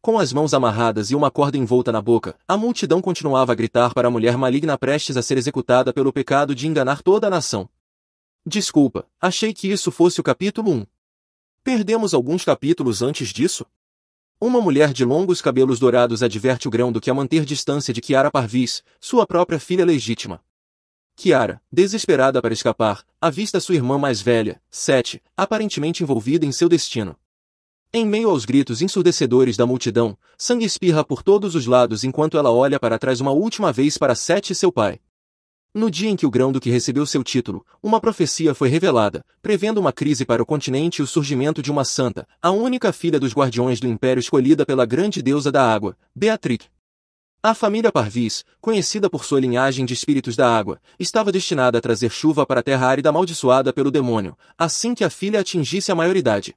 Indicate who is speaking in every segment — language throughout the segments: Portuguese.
Speaker 1: Com as mãos amarradas e uma corda envolta na boca, a multidão continuava a gritar para a mulher maligna prestes a ser executada pelo pecado de enganar toda a nação. Desculpa, achei que isso fosse o capítulo 1. Perdemos alguns capítulos antes disso? Uma mulher de longos cabelos dourados adverte o Grão-Duque a manter distância de Kiara Parvis, sua própria filha legítima. Kiara, desesperada para escapar, avista sua irmã mais velha, Sete, aparentemente envolvida em seu destino. Em meio aos gritos ensurdecedores da multidão, sangue espirra por todos os lados enquanto ela olha para trás uma última vez para Sete e seu pai. No dia em que o Grão-Duque recebeu seu título, uma profecia foi revelada, prevendo uma crise para o continente e o surgimento de uma santa, a única filha dos guardiões do Império escolhida pela grande deusa da água, Beatrix. A família Parvis, conhecida por sua linhagem de espíritos da água, estava destinada a trazer chuva para a terra árida amaldiçoada pelo demônio, assim que a filha atingisse a maioridade.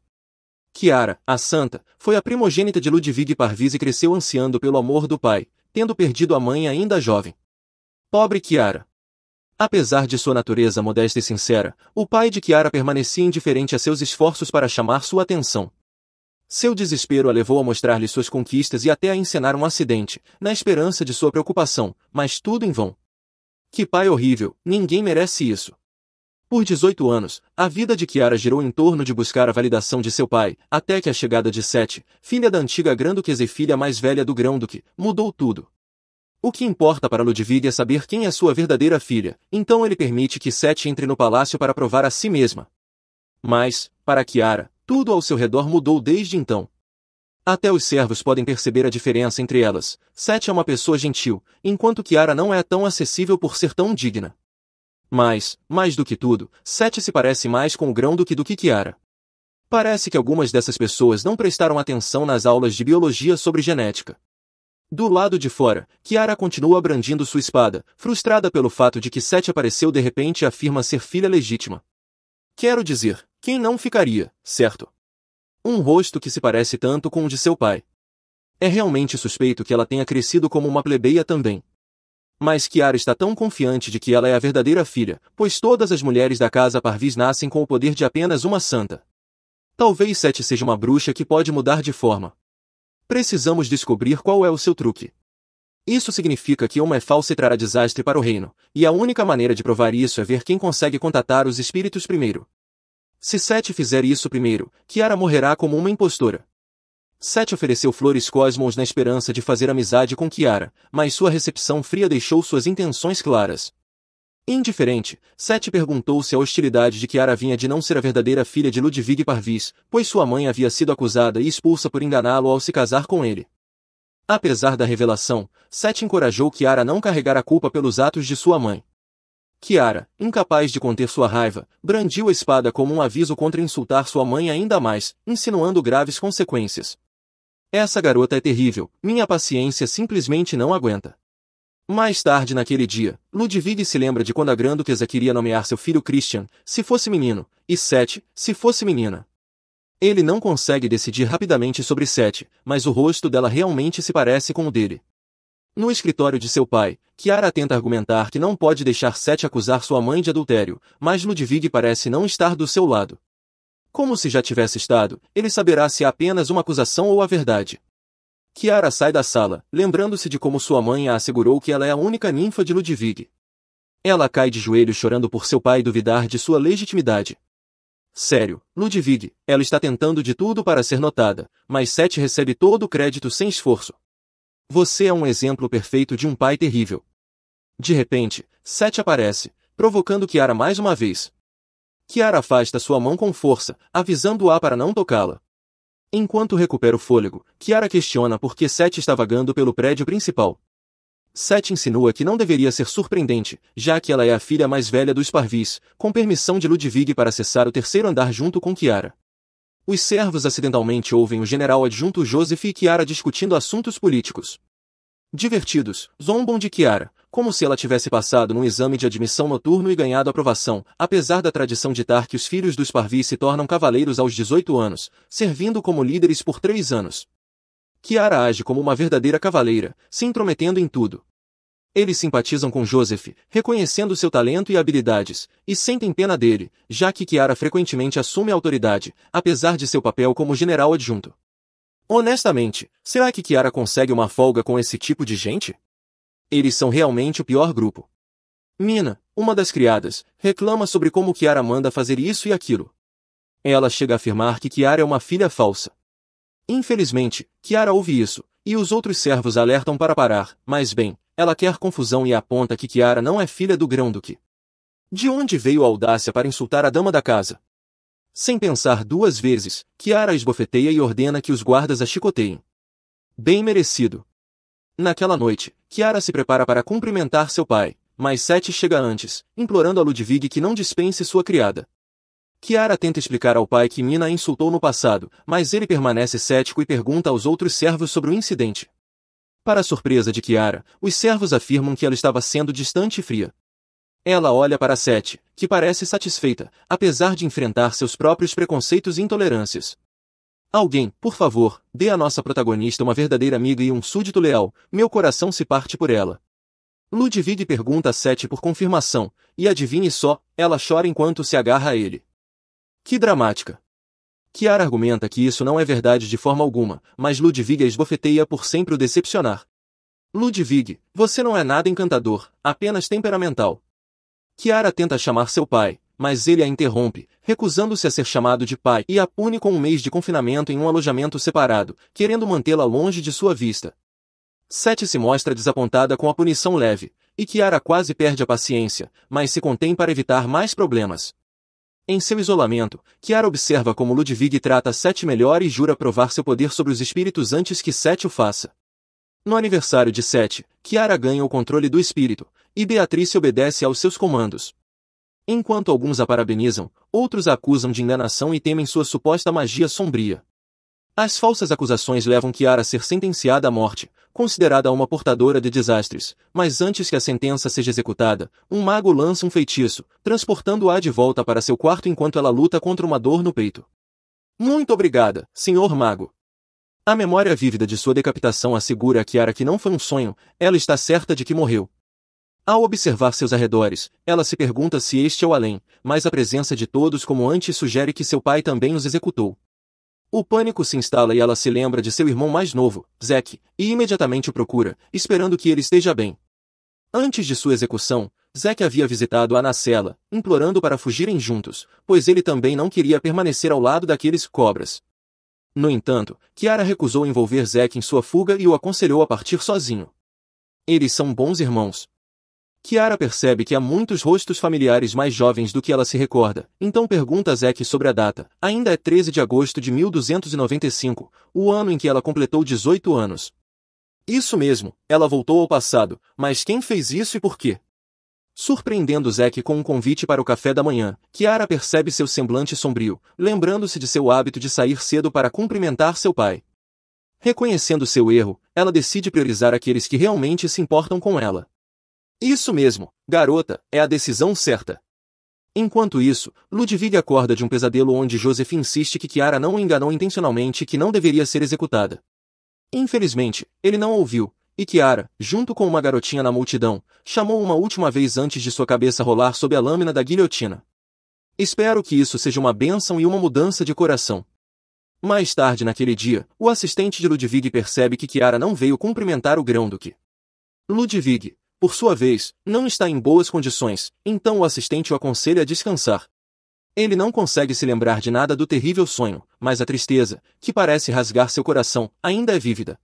Speaker 1: Kiara, a santa, foi a primogênita de Ludwig Parvis e cresceu ansiando pelo amor do pai, tendo perdido a mãe ainda jovem. Pobre Kiara! Apesar de sua natureza modesta e sincera, o pai de Kiara permanecia indiferente a seus esforços para chamar sua atenção. Seu desespero a levou a mostrar-lhe suas conquistas e até a encenar um acidente, na esperança de sua preocupação, mas tudo em vão. Que pai horrível, ninguém merece isso. Por 18 anos, a vida de Kiara girou em torno de buscar a validação de seu pai, até que a chegada de Sete, filha da antiga Grã-Duquesa e filha mais velha do Grão-Duque, mudou tudo. O que importa para Ludwig é saber quem é sua verdadeira filha, então ele permite que Sete entre no palácio para provar a si mesma. Mas, para Kiara, tudo ao seu redor mudou desde então. Até os servos podem perceber a diferença entre elas. Sete é uma pessoa gentil, enquanto Kiara não é tão acessível por ser tão digna. Mas, mais do que tudo, Sete se parece mais com o Grão-Duque do que Kiara. Parece que algumas dessas pessoas não prestaram atenção nas aulas de biologia sobre genética. Do lado de fora, Kiara continua brandindo sua espada, frustrada pelo fato de que Sete apareceu de repente e afirma ser filha legítima. Quero dizer, quem não ficaria, certo? Um rosto que se parece tanto com o de seu pai. É realmente suspeito que ela tenha crescido como uma plebeia também. Mas Kiara está tão confiante de que ela é a verdadeira filha, pois todas as mulheres da casa Parvis nascem com o poder de apenas uma santa. Talvez Sete seja uma bruxa que pode mudar de forma. Precisamos descobrir qual é o seu truque. Isso significa que uma é falsa e trará desastre para o reino, e a única maneira de provar isso é ver quem consegue contatar os espíritos primeiro. Se Sete fizer isso primeiro, Kiara morrerá como uma impostora. Sete ofereceu flores Cosmos na esperança de fazer amizade com Kiara, mas sua recepção fria deixou suas intenções claras. Indiferente, Sete perguntou se a hostilidade de Kiara vinha de não ser a verdadeira filha de Ludwig Parvis, pois sua mãe havia sido acusada e expulsa por enganá-lo ao se casar com ele. Apesar da revelação, Sete encorajou Kiara a não carregar a culpa pelos atos de sua mãe. Kiara, incapaz de conter sua raiva, brandiu a espada como um aviso contra insultar sua mãe ainda mais, insinuando graves consequências. Essa garota é terrível, minha paciência simplesmente não aguenta. Mais tarde naquele dia, Ludwig se lembra de quando a Grã-Duquesa queria nomear seu filho Christian, se fosse menino, e Sete, se fosse menina. Ele não consegue decidir rapidamente sobre Sete, mas o rosto dela realmente se parece com o dele. No escritório de seu pai, Kiara tenta argumentar que não pode deixar Sete acusar sua mãe de adultério, mas Ludwig parece não estar do seu lado. Como se já tivesse estado, ele saberá se é apenas uma acusação ou a verdade. Kiara sai da sala, lembrando-se de como sua mãe a assegurou que ela é a única ninfa de Ludwig. Ela cai de joelhos chorando por seu pai duvidar de sua legitimidade. Sério, Ludwig, ela está tentando de tudo para ser notada, mas Sete recebe todo o crédito sem esforço. Você é um exemplo perfeito de um pai terrível. De repente, Sete aparece, provocando Kiara mais uma vez. Kiara afasta sua mão com força, avisando-a para não tocá-la. Enquanto recupera o fôlego, Kiara questiona por que Sete está vagando pelo prédio principal. Sete insinua que não deveria ser surpreendente, já que ela é a filha mais velha dos Parvis, com permissão de Ludwig para acessar o terceiro andar junto com Kiara. Os servos acidentalmente ouvem o general adjunto Joseph e Kiara discutindo assuntos políticos. Divertidos, zombam de Kiara, como se ela tivesse passado num exame de admissão noturno e ganhado aprovação, apesar da tradição ditar que os filhos dos Parvis se tornam cavaleiros aos 18 anos, servindo como líderes por 3 anos. Kiara age como uma verdadeira cavaleira, se intrometendo em tudo. Eles simpatizam com Joseph, reconhecendo seu talento e habilidades, e sentem pena dele, já que Kiara frequentemente assume a autoridade, apesar de seu papel como general adjunto. Honestamente, será que Kiara consegue uma folga com esse tipo de gente? Eles são realmente o pior grupo. Mina, uma das criadas, reclama sobre como Kiara manda fazer isso e aquilo. Ela chega a afirmar que Kiara é uma filha falsa. Infelizmente, Kiara ouve isso, e os outros servos alertam para parar, mas bem, ela quer confusão e aponta que Kiara não é filha do grão-duque. De onde veio a audácia para insultar a dama da casa? Sem pensar duas vezes, Kiara esbofeteia e ordena que os guardas a chicoteiem. Bem merecido. Naquela noite, Kiara se prepara para cumprimentar seu pai, mas Sete chega antes, implorando a Ludwig que não dispense sua criada. Kiara tenta explicar ao pai que Mina a insultou no passado, mas ele permanece cético e pergunta aos outros servos sobre o incidente. Para a surpresa de Kiara, os servos afirmam que ela estava sendo distante e fria. Ela olha para Sete, que parece satisfeita, apesar de enfrentar seus próprios preconceitos e intolerâncias. Alguém, por favor, dê à nossa protagonista uma verdadeira amiga e um súdito leal, meu coração se parte por ela. Ludwig pergunta a Sete por confirmação, e adivinhe só, ela chora enquanto se agarra a ele. Que dramática. Kiara argumenta que isso não é verdade de forma alguma, mas Ludwig a esbofeteia por sempre o decepcionar. Ludwig, você não é nada encantador, apenas temperamental. Kiara tenta chamar seu pai, mas ele a interrompe, recusando-se a ser chamado de pai e a pune com um mês de confinamento em um alojamento separado, querendo mantê-la longe de sua vista. Sete se mostra desapontada com a punição leve, e Kiara quase perde a paciência, mas se contém para evitar mais problemas. Em seu isolamento, Kiara observa como Ludwig trata Sete melhor e jura provar seu poder sobre os espíritos antes que Sete o faça. No aniversário de Sete, Kiara ganha o controle do espírito, e Beatrice obedece aos seus comandos. Enquanto alguns a parabenizam, outros a acusam de enganação e temem sua suposta magia sombria. As falsas acusações levam Kiara a ser sentenciada à morte, considerada uma portadora de desastres, mas antes que a sentença seja executada, um mago lança um feitiço, transportando-a de volta para seu quarto enquanto ela luta contra uma dor no peito. Muito obrigada, senhor mago. A memória vívida de sua decapitação assegura a Kiara que não foi um sonho, ela está certa de que morreu. Ao observar seus arredores, ela se pergunta se este é o além, mas a presença de todos como antes sugere que seu pai também os executou. O pânico se instala e ela se lembra de seu irmão mais novo, Zack, e imediatamente o procura, esperando que ele esteja bem. Antes de sua execução, Zack havia visitado a na cela, implorando para fugirem juntos, pois ele também não queria permanecer ao lado daqueles cobras. No entanto, Kiara recusou envolver Zack em sua fuga e o aconselhou a partir sozinho. Eles são bons irmãos. Kiara percebe que há muitos rostos familiares mais jovens do que ela se recorda, então pergunta a Zack sobre a data. Ainda é 13 de agosto de 1295, o ano em que ela completou 18 anos. Isso mesmo, ela voltou ao passado, mas quem fez isso e por quê? Surpreendendo Zack com um convite para o café da manhã, Kiara percebe seu semblante sombrio, lembrando-se de seu hábito de sair cedo para cumprimentar seu pai. Reconhecendo seu erro, ela decide priorizar aqueles que realmente se importam com ela. Isso mesmo, garota, é a decisão certa. Enquanto isso, Ludwig acorda de um pesadelo onde Joseph insiste que Kiara não o enganou intencionalmente e que não deveria ser executada. Infelizmente, ele não ouviu, e Kiara, junto com uma garotinha na multidão, chamou uma última vez antes de sua cabeça rolar sob a lâmina da guilhotina. Espero que isso seja uma bênção e uma mudança de coração. Mais tarde naquele dia, o assistente de Ludwig percebe que Kiara não veio cumprimentar o grão-duque. Ludwig, por sua vez, não está em boas condições, então o assistente o aconselha a descansar. Ele não consegue se lembrar de nada do terrível sonho, mas a tristeza, que parece rasgar seu coração, ainda é vívida.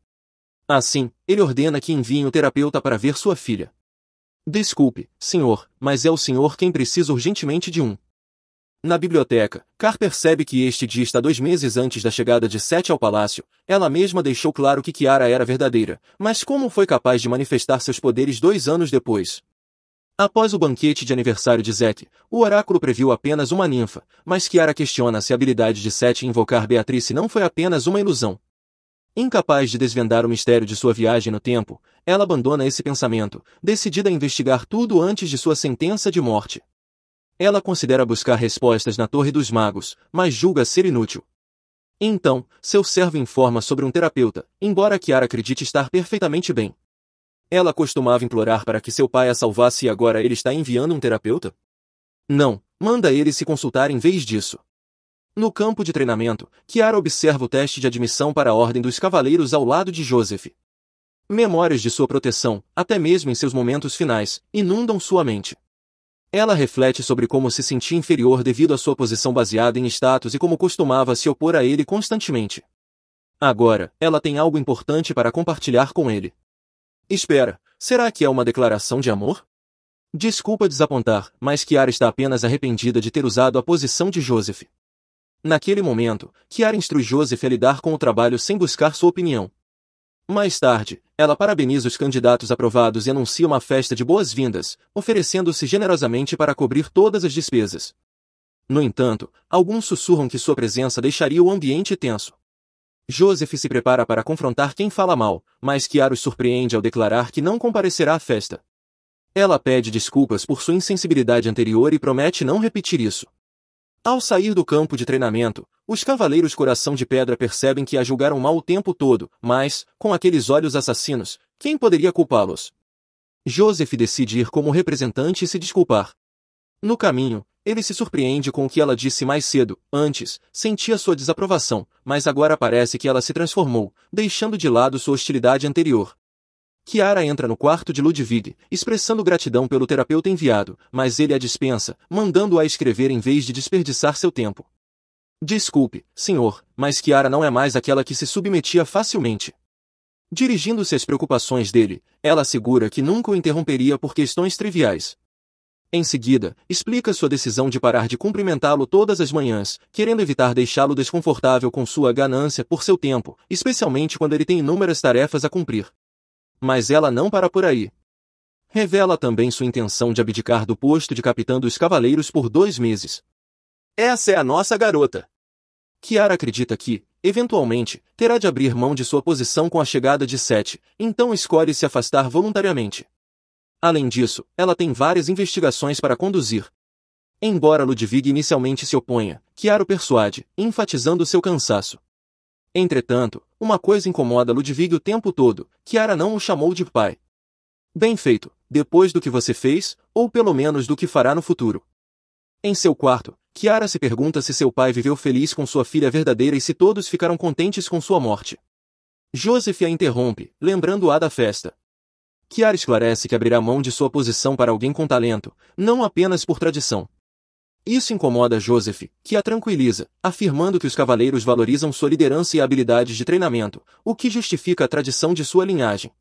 Speaker 1: Assim, ele ordena que enviem o terapeuta para ver sua filha. Desculpe, senhor, mas é o senhor quem precisa urgentemente de um. Na biblioteca, Car percebe que este dia está 2 meses antes da chegada de Sete ao palácio. Ela mesma deixou claro que Kiara era verdadeira, mas como foi capaz de manifestar seus poderes 2 anos depois? Após o banquete de aniversário de Zack, o oráculo previu apenas uma ninfa, mas Kiara questiona se a habilidade de Sete em invocar Beatrice não foi apenas uma ilusão. Incapaz de desvendar o mistério de sua viagem no tempo, ela abandona esse pensamento, decidida a investigar tudo antes de sua sentença de morte. Ela considera buscar respostas na Torre dos Magos, mas julga ser inútil. Então, seu servo informa sobre um terapeuta, embora Kiara acredite estar perfeitamente bem. Ela costumava implorar para que seu pai a salvasse e agora ele está enviando um terapeuta? Não, manda ele se consultar em vez disso. No campo de treinamento, Kiara observa o teste de admissão para a Ordem dos Cavaleiros ao lado de Joseph. Memórias de sua proteção, até mesmo em seus momentos finais, inundam sua mente. Ela reflete sobre como se sentia inferior devido à sua posição baseada em status e como costumava se opor a ele constantemente. Agora, ela tem algo importante para compartilhar com ele. Espera, será que é uma declaração de amor? Desculpa desapontar, mas Kiara está apenas arrependida de ter usado a posição de Joseph. Naquele momento, Kiara instrui Joseph a lidar com o trabalho sem buscar sua opinião. Mais tarde, ela parabeniza os candidatos aprovados e anuncia uma festa de boas-vindas, oferecendo-se generosamente para cobrir todas as despesas. No entanto, alguns sussurram que sua presença deixaria o ambiente tenso. Joseph se prepara para confrontar quem fala mal, mas Kiara os surpreende ao declarar que não comparecerá à festa. Ela pede desculpas por sua insensibilidade anterior e promete não repetir isso. Ao sair do campo de treinamento, os Cavaleiros Coração de Pedra percebem que a julgaram mal o tempo todo, mas, com aqueles olhos assassinos, quem poderia culpá-los? Joseph decide ir como representante e se desculpar. No caminho, ele se surpreende com o que ela disse mais cedo. Antes, sentia sua desaprovação, mas agora parece que ela se transformou, deixando de lado sua hostilidade anterior. Kiara entra no quarto de Ludwig, expressando gratidão pelo terapeuta enviado, mas ele a dispensa, mandando-a escrever em vez de desperdiçar seu tempo. Desculpe, senhor, mas Kiara não é mais aquela que se submetia facilmente. Dirigindo-se às preocupações dele, ela assegura que nunca o interromperia por questões triviais. Em seguida, explica sua decisão de parar de cumprimentá-lo todas as manhãs, querendo evitar deixá-lo desconfortável com sua ganância por seu tempo, especialmente quando ele tem inúmeras tarefas a cumprir. Mas ela não para por aí. Revela também sua intenção de abdicar do posto de capitã dos Cavaleiros por 2 meses. Essa é a nossa garota. Kiara acredita que, eventualmente, terá de abrir mão de sua posição com a chegada de Seth, então escolhe se afastar voluntariamente. Além disso, ela tem várias investigações para conduzir. Embora Ludwig inicialmente se oponha, Kiara o persuade, enfatizando seu cansaço. Entretanto, uma coisa incomoda Ludwig o tempo todo: Kiara não o chamou de pai. Bem feito, depois do que você fez, ou pelo menos do que fará no futuro. Em seu quarto, Kiara se pergunta se seu pai viveu feliz com sua filha verdadeira e se todos ficaram contentes com sua morte. Joseph a interrompe, lembrando-a da festa. Kiara esclarece que abrirá mão de sua posição para alguém com talento, não apenas por tradição. Isso incomoda Joseph, que a tranquiliza, afirmando que os cavaleiros valorizam sua liderança e habilidades de treinamento, o que justifica a tradição de sua linhagem.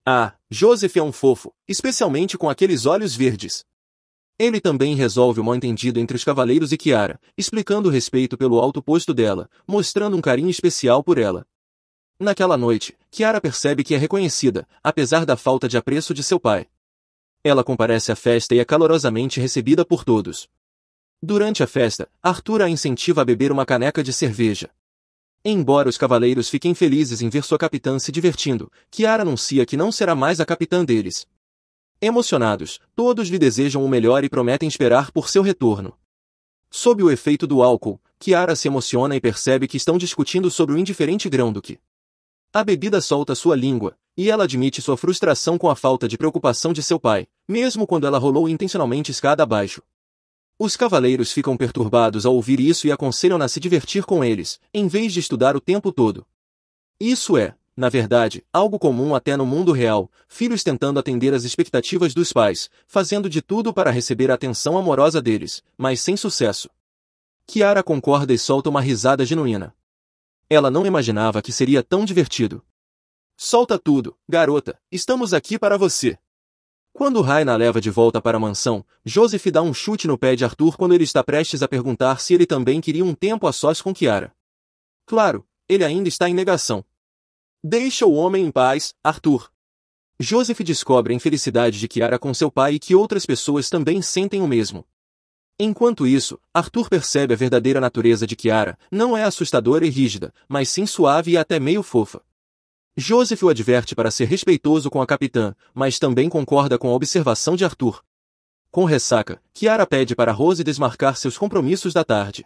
Speaker 1: Ah, Joseph é um fofo, especialmente com aqueles olhos verdes. Ele também resolve o mal-entendido entre os cavaleiros e Kiara, explicando o respeito pelo alto posto dela, mostrando um carinho especial por ela. Naquela noite, Kiara percebe que é reconhecida, apesar da falta de apreço de seu pai. Ela comparece à festa e é calorosamente recebida por todos. Durante a festa, Arthur a incentiva a beber uma caneca de cerveja. Embora os cavaleiros fiquem felizes em ver sua capitã se divertindo, Kiara anuncia que não será mais a capitã deles. Emocionados, todos lhe desejam o melhor e prometem esperar por seu retorno. Sob o efeito do álcool, Kiara se emociona e percebe que estão discutindo sobre o indiferente Grão-Duque. A bebida solta sua língua, e ela admite sua frustração com a falta de preocupação de seu pai, mesmo quando ela rolou intencionalmente escada abaixo. Os cavaleiros ficam perturbados ao ouvir isso e aconselham-na a se divertir com eles, em vez de estudar o tempo todo. Isso é, na verdade, algo comum até no mundo real, filhos tentando atender às expectativas dos pais, fazendo de tudo para receber a atenção amorosa deles, mas sem sucesso. Kiara concorda e solta uma risada genuína. Ela não imaginava que seria tão divertido. Solta tudo, garota, estamos aqui para você. Quando Raina a leva de volta para a mansão, Joseph dá um chute no pé de Arthur quando ele está prestes a perguntar se ele também queria um tempo a sós com Kiara. Claro, ele ainda está em negação. Deixa o homem em paz, Arthur. Joseph descobre a infelicidade de Kiara com seu pai e que outras pessoas também sentem o mesmo. Enquanto isso, Arthur percebe a verdadeira natureza de Kiara, não é assustadora e rígida, mas sim suave e até meio fofa. Joseph o adverte para ser respeitoso com a capitã, mas também concorda com a observação de Arthur. Com ressaca, Kiara pede para Rose desmarcar seus compromissos da tarde.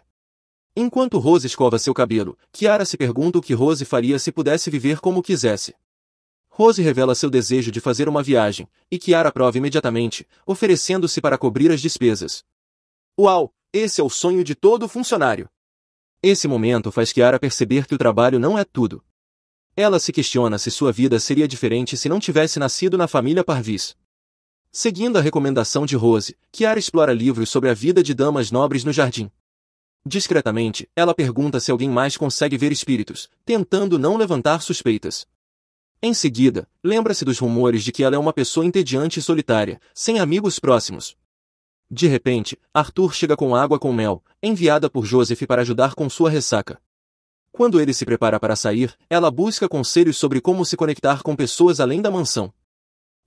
Speaker 1: Enquanto Rose escova seu cabelo, Kiara se pergunta o que Rose faria se pudesse viver como quisesse. Rose revela seu desejo de fazer uma viagem, e Kiara aprova imediatamente, oferecendo-se para cobrir as despesas. Uau, esse é o sonho de todo funcionário! Esse momento faz Kiara perceber que o trabalho não é tudo. Ela se questiona se sua vida seria diferente se não tivesse nascido na família Parvis. Seguindo a recomendação de Rose, Kiara explora livros sobre a vida de damas nobres no jardim. Discretamente, ela pergunta se alguém mais consegue ver espíritos, tentando não levantar suspeitas. Em seguida, lembra-se dos rumores de que ela é uma pessoa entediante e solitária, sem amigos próximos. De repente, Arthur chega com água com mel, enviada por Joseph para ajudar com sua ressaca. Quando ele se prepara para sair, ela busca conselhos sobre como se conectar com pessoas além da mansão.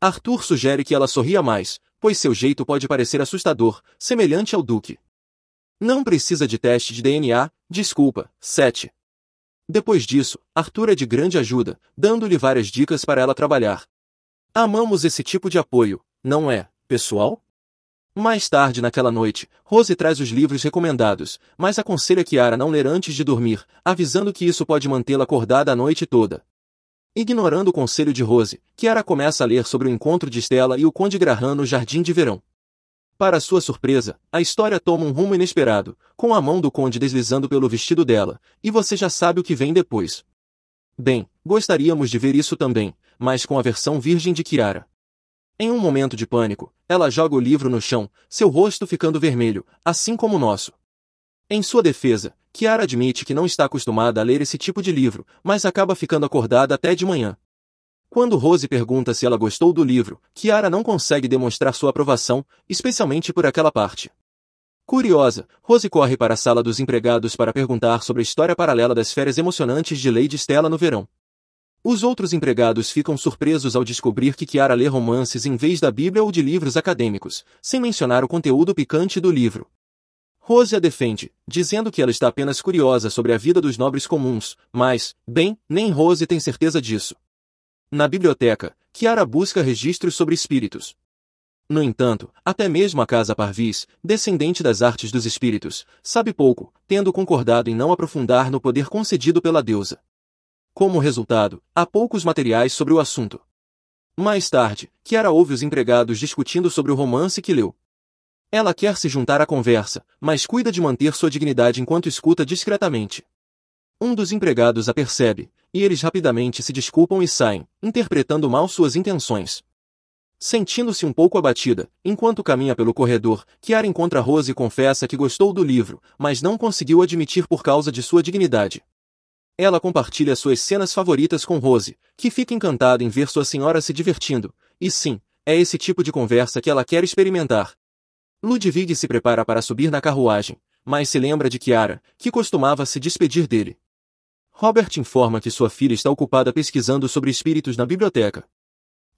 Speaker 1: Arthur sugere que ela sorria mais, pois seu jeito pode parecer assustador, semelhante ao Duque. Não precisa de teste de DNA, desculpa, 7. Depois disso, Arthur é de grande ajuda, dando-lhe várias dicas para ela trabalhar. Amamos esse tipo de apoio, não é, pessoal? Mais tarde naquela noite, Rose traz os livros recomendados, mas aconselha Kiara a não ler antes de dormir, avisando que isso pode mantê-la acordada a noite toda. Ignorando o conselho de Rose, Kiara começa a ler sobre o encontro de Stella e o Conde Graham no Jardim de Verão. Para sua surpresa, a história toma um rumo inesperado, com a mão do Conde deslizando pelo vestido dela, e você já sabe o que vem depois. Bem, gostaríamos de ver isso também, mas com a versão virgem de Kiara. Em um momento de pânico, ela joga o livro no chão, seu rosto ficando vermelho, assim como o nosso. Em sua defesa, Kiara admite que não está acostumada a ler esse tipo de livro, mas acaba ficando acordada até de manhã. Quando Rose pergunta se ela gostou do livro, Kiara não consegue demonstrar sua aprovação, especialmente por aquela parte. Curiosa, Rose corre para a sala dos empregados para perguntar sobre a história paralela das férias emocionantes de Lady Stella no verão. Os outros empregados ficam surpresos ao descobrir que Kiara lê romances em vez da Bíblia ou de livros acadêmicos, sem mencionar o conteúdo picante do livro. Rose a defende, dizendo que ela está apenas curiosa sobre a vida dos nobres comuns, mas, bem, nem Rose tem certeza disso. Na biblioteca, Kiara busca registros sobre espíritos. No entanto, até mesmo a Casa Parvis, descendente das artes dos espíritos, sabe pouco, tendo concordado em não aprofundar no poder concedido pela deusa. Como resultado, há poucos materiais sobre o assunto. Mais tarde, Kiara ouve os empregados discutindo sobre o romance que leu. Ela quer se juntar à conversa, mas cuida de manter sua dignidade enquanto escuta discretamente. Um dos empregados a percebe, e eles rapidamente se desculpam e saem, interpretando mal suas intenções. Sentindo-se um pouco abatida, enquanto caminha pelo corredor, Kiara encontra Rose e confessa que gostou do livro, mas não conseguiu admitir por causa de sua dignidade. Ela compartilha suas cenas favoritas com Rose, que fica encantada em ver sua senhora se divertindo, e sim, é esse tipo de conversa que ela quer experimentar. Ludwig se prepara para subir na carruagem, mas se lembra de Kiara, que costumava se despedir dele. Robert informa que sua filha está ocupada pesquisando sobre espíritos na biblioteca.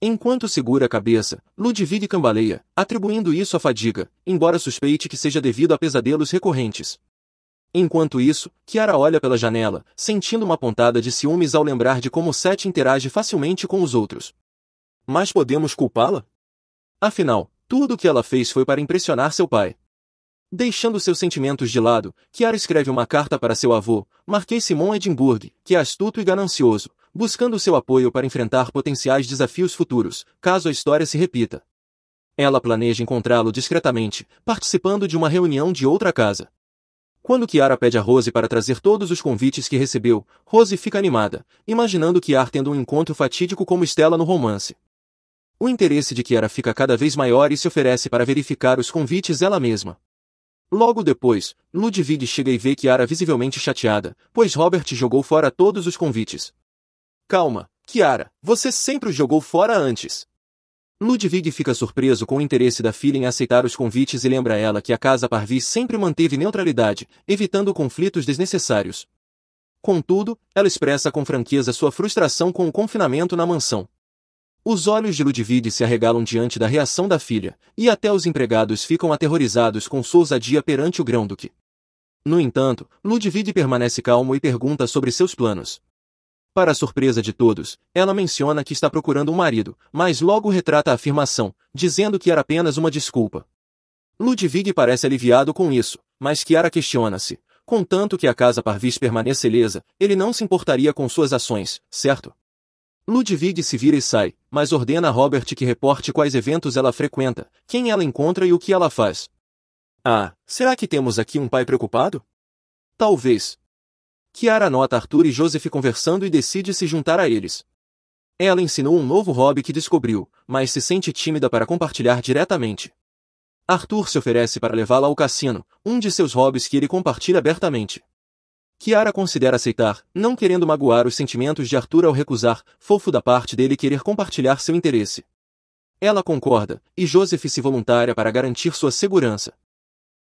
Speaker 1: Enquanto segura a cabeça, Ludwig cambaleia, atribuindo isso à fadiga, embora suspeite que seja devido a pesadelos recorrentes. Enquanto isso, Kiara olha pela janela, sentindo uma pontada de ciúmes ao lembrar de como Seth interage facilmente com os outros. Mas podemos culpá-la? Afinal, tudo o que ela fez foi para impressionar seu pai. Deixando seus sentimentos de lado, Kiara escreve uma carta para seu avô, Marquês Simon Edinburgh, que é astuto e ganancioso, buscando seu apoio para enfrentar potenciais desafios futuros, caso a história se repita. Ela planeja encontrá-lo discretamente, participando de uma reunião de outra casa. Quando Kiara pede a Rose para trazer todos os convites que recebeu, Rose fica animada, imaginando Kiara tendo um encontro fatídico como Stella no romance. O interesse de Kiara fica cada vez maior e se oferece para verificar os convites ela mesma. Logo depois, Ludwig chega e vê Kiara visivelmente chateada, pois Robert jogou fora todos os convites. Calma, Kiara, você sempre os jogou fora antes. Ludwig fica surpreso com o interesse da filha em aceitar os convites e lembra a ela que a Casa Parvis sempre manteve neutralidade, evitando conflitos desnecessários. Contudo, ela expressa com franqueza sua frustração com o confinamento na mansão. Os olhos de Ludwig se arregalam diante da reação da filha, e até os empregados ficam aterrorizados com sua ousadia perante o grão-duque. No entanto, Ludwig permanece calmo e pergunta sobre seus planos. Para a surpresa de todos, ela menciona que está procurando um marido, mas logo retrata a afirmação, dizendo que era apenas uma desculpa. Ludwig parece aliviado com isso, mas Kiara questiona-se. Contanto que a Casa Parvis permaneça ilesa, ele não se importaria com suas ações, certo? Ludwig se vira e sai, mas ordena a Robert que reporte quais eventos ela frequenta, quem ela encontra e o que ela faz. Ah, será que temos aqui um pai preocupado? Talvez. Kiara nota Arthur e Joseph conversando e decide se juntar a eles. Ela ensinou um novo hobby que descobriu, mas se sente tímida para compartilhar diretamente. Arthur se oferece para levá-la ao cassino, um de seus hobbies que ele compartilha abertamente. Kiara considera aceitar, não querendo magoar os sentimentos de Arthur ao recusar, fofo da parte dele querer compartilhar seu interesse. Ela concorda, e Joseph se voluntária para garantir sua segurança.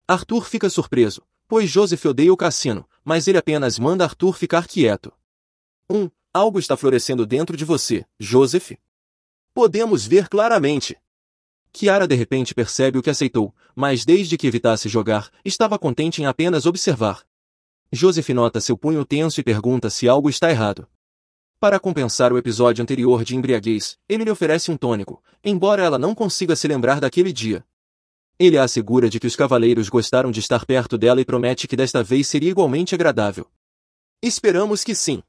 Speaker 1: Arthur fica surpreso, pois Joseph odeia o cassino, mas ele apenas manda Arthur ficar quieto. Algo está florescendo dentro de você, Joseph. Podemos ver claramente. Kiara de repente percebe o que aceitou, mas desde que evitasse jogar, estava contente em apenas observar. Joseph nota seu punho tenso e pergunta se algo está errado. Para compensar o episódio anterior de embriaguez, ele lhe oferece um tônico, embora ela não consiga se lembrar daquele dia. Ele a assegura de que os cavaleiros gostaram de estar perto dela e promete que desta vez seria igualmente agradável. Esperamos que sim.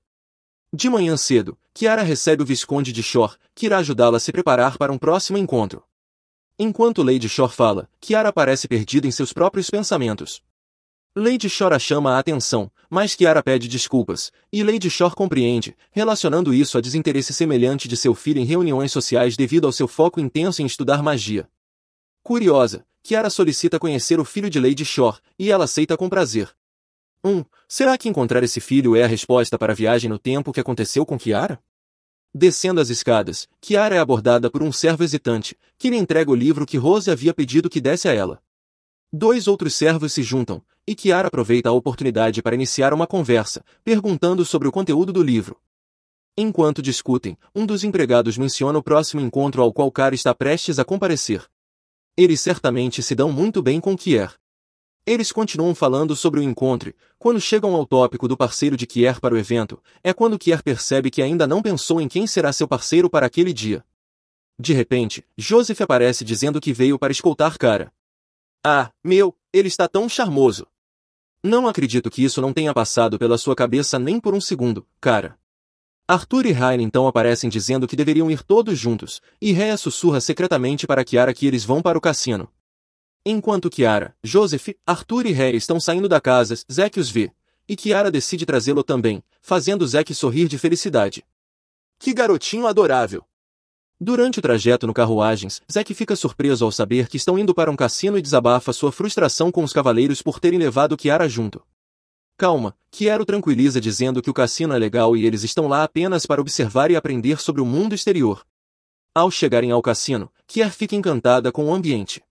Speaker 1: De manhã cedo, Kiara recebe o Visconde de Shore, que irá ajudá-la a se preparar para um próximo encontro. Enquanto Lady Shore fala, Kiara parece perdida em seus próprios pensamentos. Lady Shore a chama a atenção, mas Kiara pede desculpas, e Lady Shore compreende, relacionando isso a desinteresse semelhante de seu filho em reuniões sociais devido ao seu foco intenso em estudar magia. Curiosa, Kiara solicita conhecer o filho de Lady Shore, e ela aceita com prazer. Será que encontrar esse filho é a resposta para a viagem no tempo que aconteceu com Kiara? Descendo as escadas, Kiara é abordada por um servo hesitante, que lhe entrega o livro que Rose havia pedido que desse a ela. 2 outros servos se juntam, e Kiara aproveita a oportunidade para iniciar uma conversa, perguntando sobre o conteúdo do livro. Enquanto discutem, um dos empregados menciona o próximo encontro ao qual Kiara está prestes a comparecer. Eles certamente se dão muito bem com Kier. Eles continuam falando sobre o encontro, quando chegam ao tópico do parceiro de Kier para o evento, é quando Kier percebe que ainda não pensou em quem será seu parceiro para aquele dia. De repente, Joseph aparece dizendo que veio para escoltar Kiara. Ele está tão charmoso. Não acredito que isso não tenha passado pela sua cabeça nem por um segundo, Kiara. Arthur e Ryan então aparecem dizendo que deveriam ir todos juntos, e Rhea sussurra secretamente para Kiara que eles vão para o cassino. Enquanto Kiara, Joseph, Arthur e Rhea estão saindo da casa, Zack os vê, e Kiara decide trazê-lo também, fazendo Zack sorrir de felicidade. Que garotinho adorável! Durante o trajeto no carruagens, Zack fica surpreso ao saber que estão indo para um cassino e desabafa sua frustração com os cavaleiros por terem levado Kiara junto. Calma, Kiara o tranquiliza dizendo que o cassino é legal e eles estão lá apenas para observar e aprender sobre o mundo exterior. Ao chegarem ao cassino, Kiara fica encantada com o ambiente.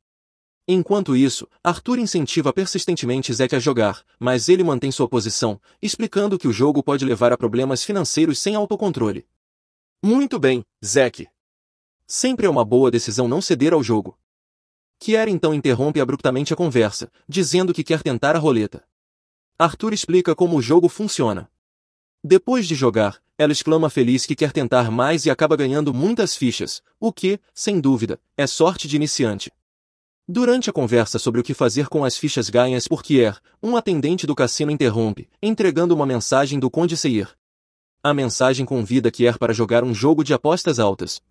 Speaker 1: Enquanto isso, Arthur incentiva persistentemente Zack a jogar, mas ele mantém sua posição, explicando que o jogo pode levar a problemas financeiros sem autocontrole. Muito bem, Zack. Sempre é uma boa decisão não ceder ao jogo. Kiara então interrompe abruptamente a conversa, dizendo que quer tentar a roleta. Arthur explica como o jogo funciona. Depois de jogar, ela exclama feliz que quer tentar mais e acaba ganhando muitas fichas, o que, sem dúvida, é sorte de iniciante. Durante a conversa sobre o que fazer com as fichas ganhas por Kier, um atendente do cassino interrompe, entregando uma mensagem do Conde Seir. A mensagem convida Kier para jogar um jogo de apostas altas.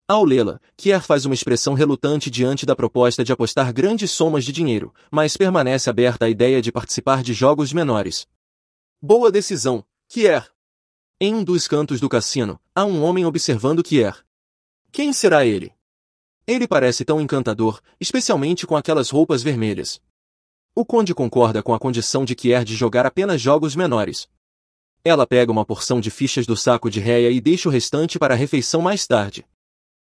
Speaker 1: Ao lê-la, Kier faz uma expressão relutante diante da proposta de apostar grandes somas de dinheiro, mas permanece aberta à ideia de participar de jogos menores. Boa decisão, Kier! Em um dos cantos do cassino, há um homem observando Kier. Quem será ele? Ele parece tão encantador, especialmente com aquelas roupas vermelhas. O conde concorda com a condição de Kier de jogar apenas jogos menores. Ela pega uma porção de fichas do saco de Rhea e deixa o restante para a refeição mais tarde.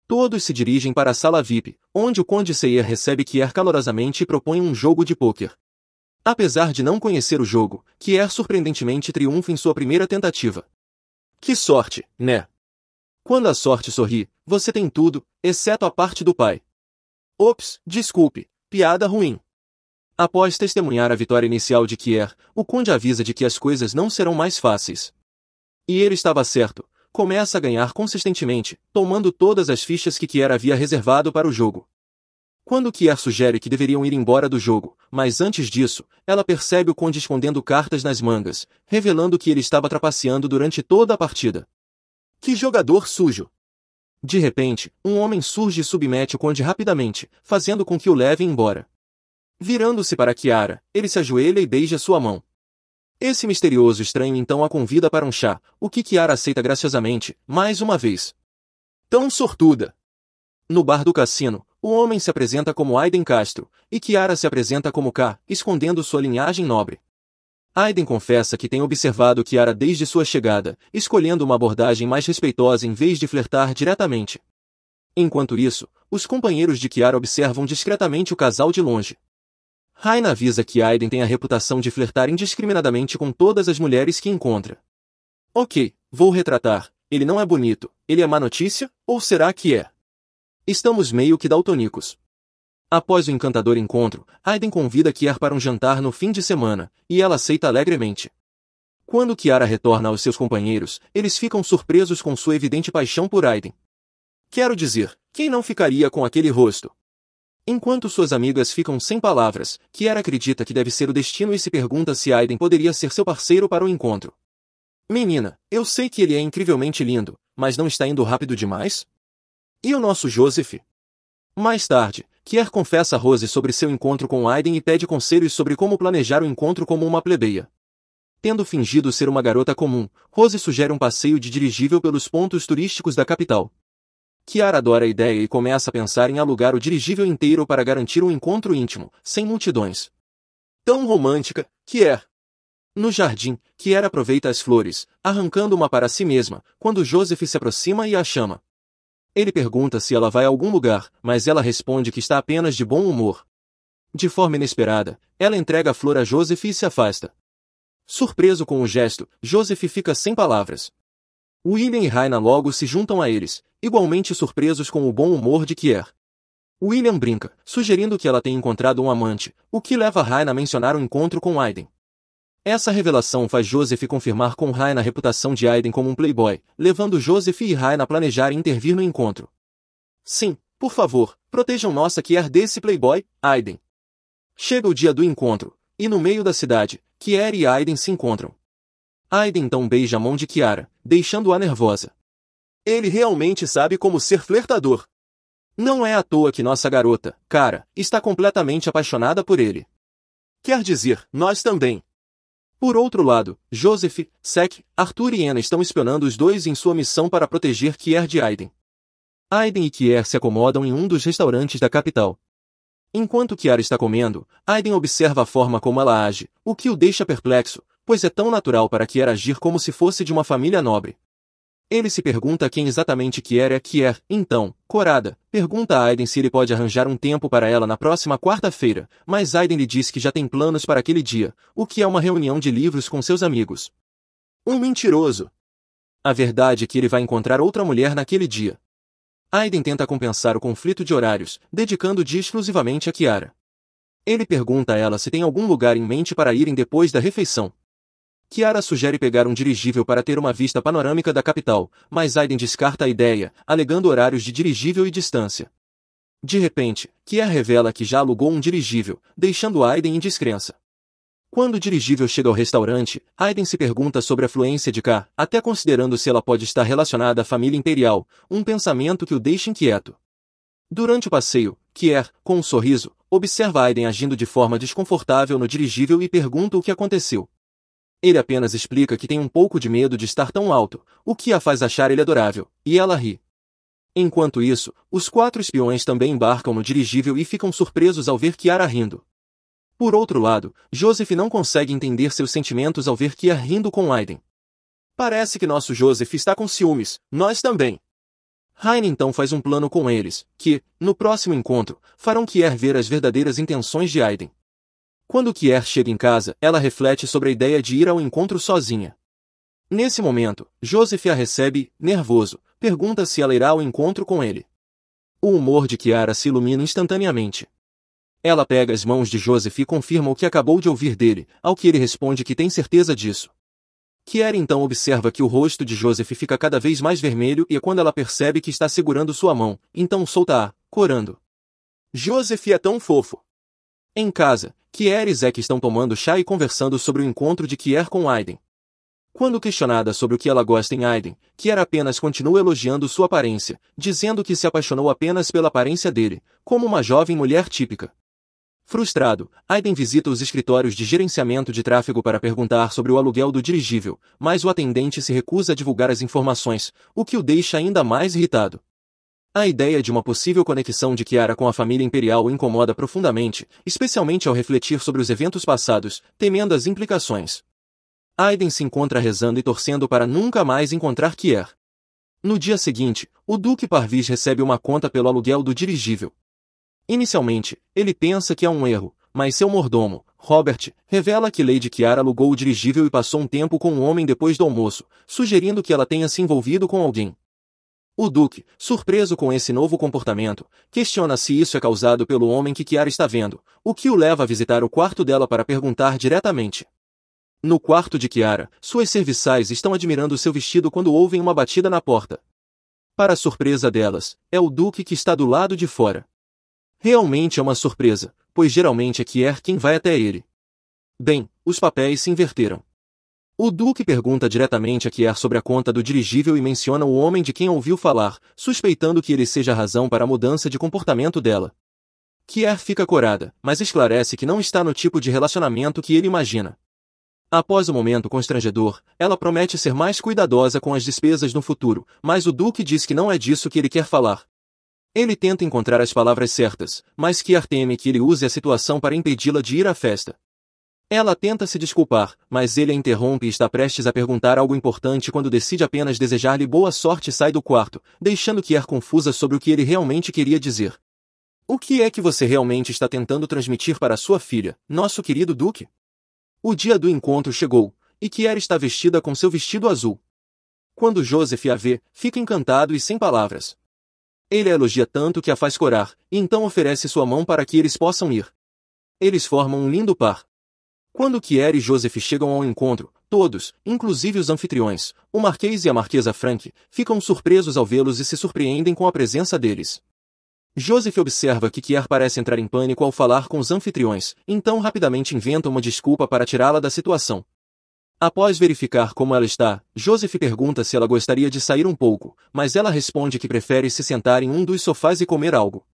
Speaker 1: Todos se dirigem para a sala VIP, onde o Conde Seir recebe Kier calorosamente e propõe um jogo de pôquer. Apesar de não conhecer o jogo, Kier surpreendentemente triunfa em sua primeira tentativa. Que sorte, né? Quando a sorte sorri, você tem tudo, exceto a parte do pai. Ops, desculpe, piada ruim. Após testemunhar a vitória inicial de Kier, o conde avisa de que as coisas não serão mais fáceis. E ele estava certo, começa a ganhar consistentemente, tomando todas as fichas que Kier havia reservado para o jogo. Quando Kier sugere que deveriam ir embora do jogo, mas antes disso, ela percebe o conde escondendo cartas nas mangas, revelando que ele estava trapaceando durante toda a partida. Que jogador sujo! De repente, um homem surge e submete o conde rapidamente, fazendo com que o levem embora. Virando-se para Kiara, ele se ajoelha e beija sua mão. Esse misterioso estranho então a convida para um chá, o que Kiara aceita graciosamente, mais uma vez. Tão sortuda! No bar do cassino, o homem se apresenta como Aiden Castro, e Kiara se apresenta como K, escondendo sua linhagem nobre. Aiden confessa que tem observado Kiara desde sua chegada, escolhendo uma abordagem mais respeitosa em vez de flertar diretamente. Enquanto isso, os companheiros de Kiara observam discretamente o casal de longe. Raina avisa que Aiden tem a reputação de flertar indiscriminadamente com todas as mulheres que encontra. Ok, vou retratar, ele não é bonito, ele é má notícia, ou será que é? Estamos meio que daltonicos. Após o encantador encontro, Aiden convida Kiara para um jantar no fim de semana, e ela aceita alegremente. Quando Kiara retorna aos seus companheiros, eles ficam surpresos com sua evidente paixão por Aiden. Quero dizer, quem não ficaria com aquele rosto? Enquanto suas amigas ficam sem palavras, Kiara acredita que deve ser o destino e se pergunta se Aiden poderia ser seu parceiro para o encontro. Menina, eu sei que ele é incrivelmente lindo, mas não está indo rápido demais? E o nosso Joseph? Mais tarde, Kiara confessa a Rose sobre seu encontro com Aiden e pede conselhos sobre como planejar o encontro como uma plebeia. Tendo fingido ser uma garota comum, Rose sugere um passeio de dirigível pelos pontos turísticos da capital. Kiara adora a ideia e começa a pensar em alugar o dirigível inteiro para garantir um encontro íntimo, sem multidões. Tão romântica, Kiara! No jardim, Kiara aproveita as flores, arrancando uma para si mesma, quando Joseph se aproxima e a chama. Ele pergunta se ela vai a algum lugar, mas ela responde que está apenas de bom humor. De forma inesperada, ela entrega a flor a Joseph e se afasta. Surpreso com o gesto, Joseph fica sem palavras. William e Raina logo se juntam a eles, igualmente surpresos com o bom humor de Kiara. William brinca, sugerindo que ela tenha encontrado um amante, o que leva Raina a mencionar o encontro com Aiden. Essa revelação faz Joseph confirmar com Raina a reputação de Aiden como um playboy, levando Joseph e Raina a planejar intervir no encontro. Sim, por favor, protejam nossa Kiara desse playboy, Aiden. Chega o dia do encontro, e no meio da cidade, Kiara e Aiden se encontram. Aiden então beija a mão de Kiara, deixando-a nervosa. Ele realmente sabe como ser flertador. Não é à toa que nossa garota, Cara, está completamente apaixonada por ele. Quer dizer, nós também. Por outro lado, Joseph, Sek, Arthur e Anna estão espionando os dois em sua missão para proteger Kiara de Aiden. Aiden e Kiara se acomodam em um dos restaurantes da capital. Enquanto Kiara está comendo, Aiden observa a forma como ela age, o que o deixa perplexo, pois é tão natural para Kiara agir como se fosse de uma família nobre. Ele se pergunta quem exatamente Kiara é. Kiara, então, corada, pergunta a Aiden se ele pode arranjar um tempo para ela na próxima quarta-feira, mas Aiden lhe diz que já tem planos para aquele dia, o que é uma reunião de livros com seus amigos. Um mentiroso! A verdade é que ele vai encontrar outra mulher naquele dia. Aiden tenta compensar o conflito de horários, dedicando o dia exclusivamente a Kiara. Ele pergunta a ela se tem algum lugar em mente para irem depois da refeição. Kiara sugere pegar um dirigível para ter uma vista panorâmica da capital, mas Aiden descarta a ideia, alegando horários de dirigível e distância. De repente, Kiara revela que já alugou um dirigível, deixando Aiden em descrença. Quando o dirigível chega ao restaurante, Aiden se pergunta sobre a fluência de K, até considerando se ela pode estar relacionada à família imperial, um pensamento que o deixa inquieto. Durante o passeio, Kiara, com um sorriso, observa Aiden agindo de forma desconfortável no dirigível e pergunta o que aconteceu. Ele apenas explica que tem um pouco de medo de estar tão alto, o que a faz achar ele adorável, e ela ri. Enquanto isso, os 4 espiões também embarcam no dirigível e ficam surpresos ao ver Kiara rindo. Por outro lado, Joseph não consegue entender seus sentimentos ao ver Kiara rindo com Aiden. Parece que nosso Joseph está com ciúmes, nós também. Raina então faz um plano com eles, que, no próximo encontro, farão Kiara ver as verdadeiras intenções de Aiden. Quando Kiara chega em casa, ela reflete sobre a ideia de ir ao encontro sozinha. Nesse momento, Joseph a recebe, nervoso, pergunta se ela irá ao encontro com ele. O humor de Kiara se ilumina instantaneamente. Ela pega as mãos de Joseph e confirma o que acabou de ouvir dele, ao que ele responde que tem certeza disso. Kiara então observa que o rosto de Joseph fica cada vez mais vermelho e é quando ela percebe que está segurando sua mão, então solta-a, corando. Joseph é tão fofo. Em casa, Kiara e Zack estão tomando chá e conversando sobre o encontro de Kiara com Aiden. Quando questionada sobre o que ela gosta em Aiden, Kiara apenas continua elogiando sua aparência, dizendo que se apaixonou apenas pela aparência dele, como uma jovem mulher típica. Frustrado, Aiden visita os escritórios de gerenciamento de tráfego para perguntar sobre o aluguel do dirigível, mas o atendente se recusa a divulgar as informações, o que o deixa ainda mais irritado. A ideia de uma possível conexão de Kiara com a família imperial o incomoda profundamente, especialmente ao refletir sobre os eventos passados, temendo as implicações. Aiden se encontra rezando e torcendo para nunca mais encontrar Kier. No dia seguinte, o Duque Parvis recebe uma conta pelo aluguel do dirigível. Inicialmente, ele pensa que é um erro, mas seu mordomo, Robert, revela que Lady Kiara alugou o dirigível e passou um tempo com um homem depois do almoço, sugerindo que ela tenha se envolvido com alguém. O Duque, surpreso com esse novo comportamento, questiona se isso é causado pelo homem que Kiara está vendo, o que o leva a visitar o quarto dela para perguntar diretamente. No quarto de Kiara, suas serviçais estão admirando seu vestido quando ouvem uma batida na porta. Para a surpresa delas, é o Duque que está do lado de fora. Realmente é uma surpresa, pois geralmente é Kier quem vai até ele. Bem, os papéis se inverteram. O Duque pergunta diretamente a Kier sobre a conta do dirigível e menciona o homem de quem ouviu falar, suspeitando que ele seja a razão para a mudança de comportamento dela. Kier fica corada, mas esclarece que não está no tipo de relacionamento que ele imagina. Após o momento constrangedor, ela promete ser mais cuidadosa com as despesas no futuro, mas o Duque diz que não é disso que ele quer falar. Ele tenta encontrar as palavras certas, mas Kier teme que ele use a situação para impedi-la de ir à festa. Ela tenta se desculpar, mas ele a interrompe e está prestes a perguntar algo importante quando decide apenas desejar-lhe boa sorte e sai do quarto, deixando Kier confusa sobre o que ele realmente queria dizer. O que é que você realmente está tentando transmitir para sua filha, nosso querido Duque? O dia do encontro chegou, e Kier está vestida com seu vestido azul. Quando Joseph a vê, fica encantado e sem palavras. Ele a elogia tanto que a faz corar, e então oferece sua mão para que eles possam ir. Eles formam um lindo par. Quando Kier e Joseph chegam ao encontro, todos, inclusive os anfitriões, o Marquês e a Marquesa Frank, ficam surpresos ao vê-los e se surpreendem com a presença deles. Joseph observa que Kier parece entrar em pânico ao falar com os anfitriões, então rapidamente inventa uma desculpa para tirá-la da situação. Após verificar como ela está, Joseph pergunta se ela gostaria de sair um pouco, mas ela responde que prefere se sentar em um dos sofás e comer algo.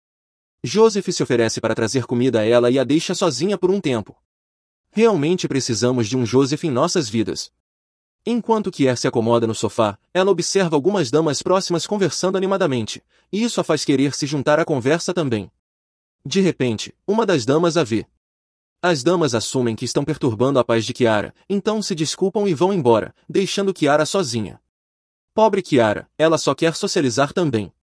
Speaker 1: Joseph se oferece para trazer comida a ela e a deixa sozinha por um tempo. Realmente precisamos de um Joseph em nossas vidas. Enquanto Kier se acomoda no sofá, ela observa algumas damas próximas conversando animadamente, e isso a faz querer se juntar à conversa também. De repente, uma das damas a vê. As damas assumem que estão perturbando a paz de Kiara, então se desculpam e vão embora, deixando Kiara sozinha. Pobre Kiara, ela só quer socializar também.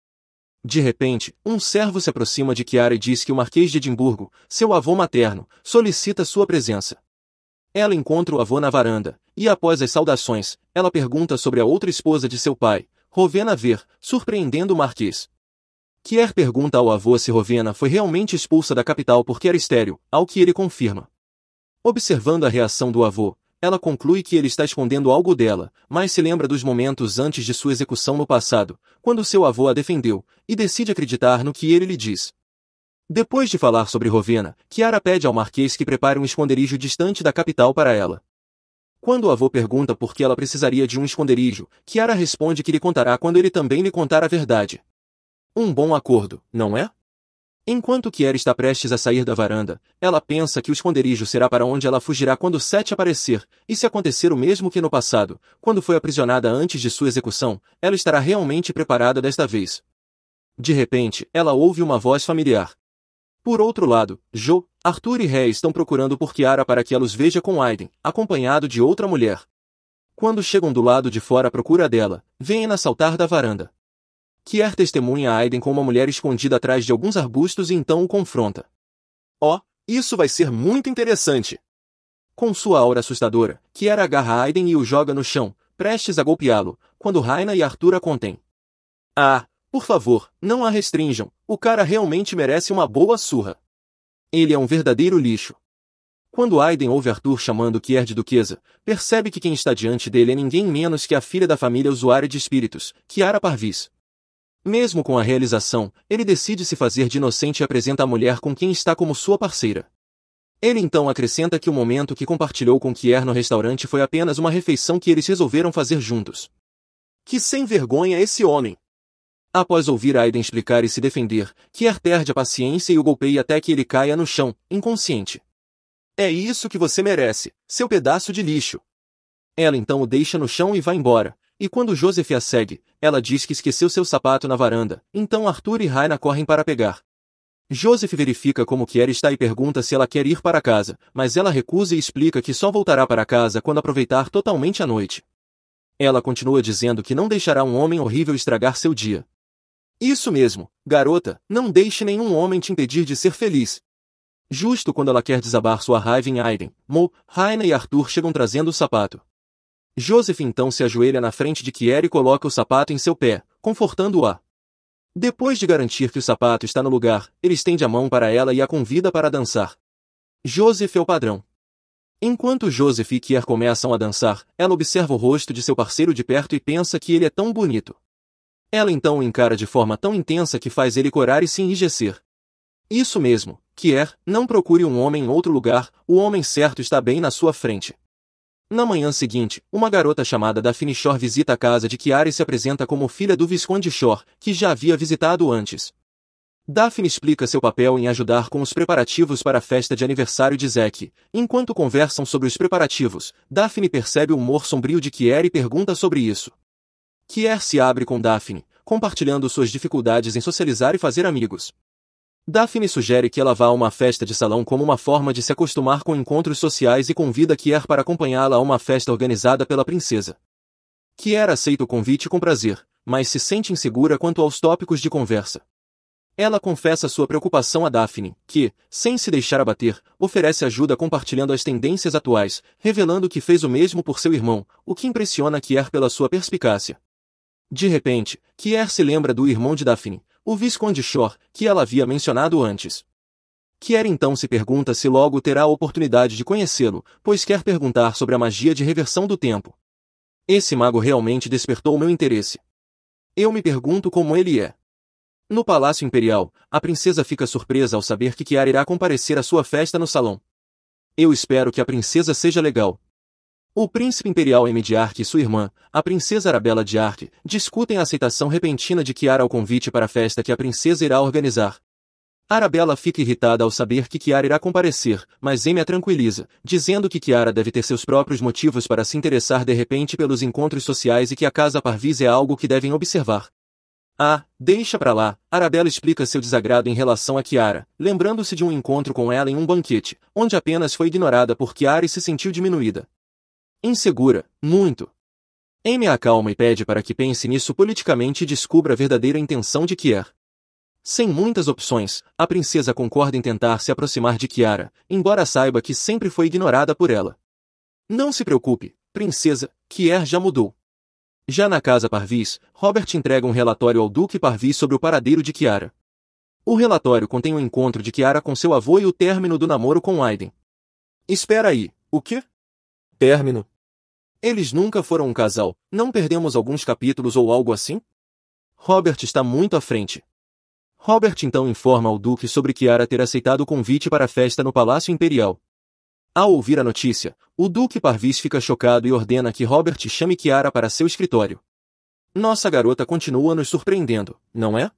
Speaker 1: De repente, um servo se aproxima de Kiara e diz que o Marquês de Edimburgo, seu avô materno, solicita sua presença. Ela encontra o avô na varanda, e após as saudações, ela pergunta sobre a outra esposa de seu pai, Rowena Ver, surpreendendo o Marquês. Kier pergunta ao avô se Rowena foi realmente expulsa da capital porque era estéril, ao que ele confirma. Observando a reação do avô, ela conclui que ele está escondendo algo dela, mas se lembra dos momentos antes de sua execução no passado, quando seu avô a defendeu, e decide acreditar no que ele lhe diz. Depois de falar sobre Rowena, Kiara pede ao Marquês que prepare um esconderijo distante da capital para ela. Quando o avô pergunta por que ela precisaria de um esconderijo, Kiara responde que lhe contará quando ele também lhe contar a verdade. Um bom acordo, não é? Enquanto Kier está prestes a sair da varanda, ela pensa que o esconderijo será para onde ela fugirá quando Seth aparecer, e se acontecer o mesmo que no passado, quando foi aprisionada antes de sua execução, ela estará realmente preparada desta vez. De repente, ela ouve uma voz familiar. Por outro lado, Jo, Arthur e Rhea estão procurando por Kiara para que ela os veja com Aiden, acompanhado de outra mulher. Quando chegam do lado de fora à procura dela, vêm-na saltar da varanda. Kier testemunha Aiden com uma mulher escondida atrás de alguns arbustos e então o confronta. Oh, isso vai ser muito interessante! Com sua aura assustadora, Kier agarra Aiden e o joga no chão, prestes a golpeá-lo, quando Rhaena e Arthur a contêm. Ah, por favor, não a restringam, o cara realmente merece uma boa surra. Ele é um verdadeiro lixo. Quando Aiden ouve Arthur chamando Kier de duquesa, percebe que quem está diante dele é ninguém menos que a filha da família usuária de espíritos, Kiara Parvis. Mesmo com a realização, ele decide se fazer de inocente e apresenta a mulher com quem está como sua parceira. Ele então acrescenta que o momento que compartilhou com Kier no restaurante foi apenas uma refeição que eles resolveram fazer juntos. Que sem vergonha esse homem! Após ouvir Aiden explicar e se defender, Kier perde a paciência e o golpeia até que ele caia no chão, inconsciente. É isso que você merece, seu pedaço de lixo. Ela então o deixa no chão e vai embora, e quando Joseph a segue, ela diz que esqueceu seu sapato na varanda, então Arthur e Raina correm para pegar. Joseph verifica como Kier está e pergunta se ela quer ir para casa, mas ela recusa e explica que só voltará para casa quando aproveitar totalmente a noite. Ela continua dizendo que não deixará um homem horrível estragar seu dia. Isso mesmo, garota, não deixe nenhum homem te impedir de ser feliz. Justo quando ela quer desabar sua raiva em Aiden, Mo, Raina e Arthur chegam trazendo o sapato. Joseph então se ajoelha na frente de Kier e coloca o sapato em seu pé, confortando-a. Depois de garantir que o sapato está no lugar, ele estende a mão para ela e a convida para dançar. Joseph é o padrão. Enquanto Joseph e Kier começam a dançar, ela observa o rosto de seu parceiro de perto e pensa que ele é tão bonito. Ela então o encara de forma tão intensa que faz ele corar e se enrijecer. Isso mesmo, Kier, não procure um homem em outro lugar, o homem certo está bem na sua frente. Na manhã seguinte, uma garota chamada Daphne Shore visita a casa de Kiara e se apresenta como filha do Visconde Shore, que já havia visitado antes. Daphne explica seu papel em ajudar com os preparativos para a festa de aniversário de Zack. Enquanto conversam sobre os preparativos, Daphne percebe o humor sombrio de Kier e pergunta sobre isso. Kier se abre com Daphne, compartilhando suas dificuldades em socializar e fazer amigos. Daphne sugere que ela vá a uma festa de salão como uma forma de se acostumar com encontros sociais e convida Kier para acompanhá-la a uma festa organizada pela princesa. Kier aceita o convite com prazer, mas se sente insegura quanto aos tópicos de conversa. Ela confessa sua preocupação a Daphne, que, sem se deixar abater, oferece ajuda compartilhando as tendências atuais, revelando que fez o mesmo por seu irmão, o que impressiona Kier pela sua perspicácia. De repente, Kier se lembra do irmão de Daphne, o Visconde Shore, que ela havia mencionado antes. Kier então se pergunta se logo terá a oportunidade de conhecê-lo, pois quer perguntar sobre a magia de reversão do tempo. Esse mago realmente despertou meu interesse. Eu me pergunto como ele é. No Palácio Imperial, a princesa fica surpresa ao saber que Kiara irá comparecer à sua festa no salão. Eu espero que a princesa seja legal. O príncipe imperial Amy de Ark e sua irmã, a princesa Arabella de Ark, discutem a aceitação repentina de Kiara ao convite para a festa que a princesa irá organizar. Arabella fica irritada ao saber que Kiara irá comparecer, mas Amy a tranquiliza, dizendo que Kiara deve ter seus próprios motivos para se interessar de repente pelos encontros sociais e que a Casa Parvis é algo que devem observar. Ah, deixa pra lá, Arabella explica seu desagrado em relação a Kiara, lembrando-se de um encontro com ela em um banquete, onde apenas foi ignorada por Kiara e se sentiu diminuída. Insegura, muito. Amy a acalma e pede para que pense nisso politicamente e descubra a verdadeira intenção de Kier. Sem muitas opções, a princesa concorda em tentar se aproximar de Kiara, embora saiba que sempre foi ignorada por ela. Não se preocupe, princesa, Kier já mudou. Já na Casa Parvis, Robert entrega um relatório ao Duque Parvis sobre o paradeiro de Kiara. O relatório contém o encontro de Kiara com seu avô e o término do namoro com Aiden. Espera aí, o quê? Término? Eles nunca foram um casal, não perdemos alguns capítulos ou algo assim? Robert está muito à frente. Robert então informa ao Duque sobre Kiara ter aceitado o convite para a festa no Palácio Imperial. Ao ouvir a notícia, o Duque Parvis fica chocado e ordena que Robert chame Kiara para seu escritório. Nossa garota continua nos surpreendendo, não é?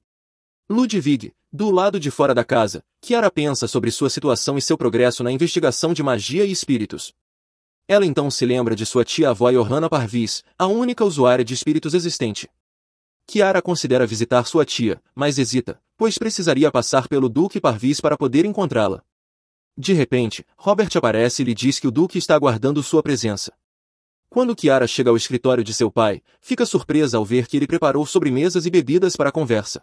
Speaker 1: Ludwig, do lado de fora da casa, Kiara pensa sobre sua situação e seu progresso na investigação de magia e espíritos. Ela então se lembra de sua tia-avó Johanna Parvis, a única usuária de espíritos existente. Kiara considera visitar sua tia, mas hesita, pois precisaria passar pelo Duque Parvis para poder encontrá-la. De repente, Robert aparece e lhe diz que o Duque está aguardando sua presença. Quando Kiara chega ao escritório de seu pai, fica surpresa ao ver que ele preparou sobremesas e bebidas para a conversa.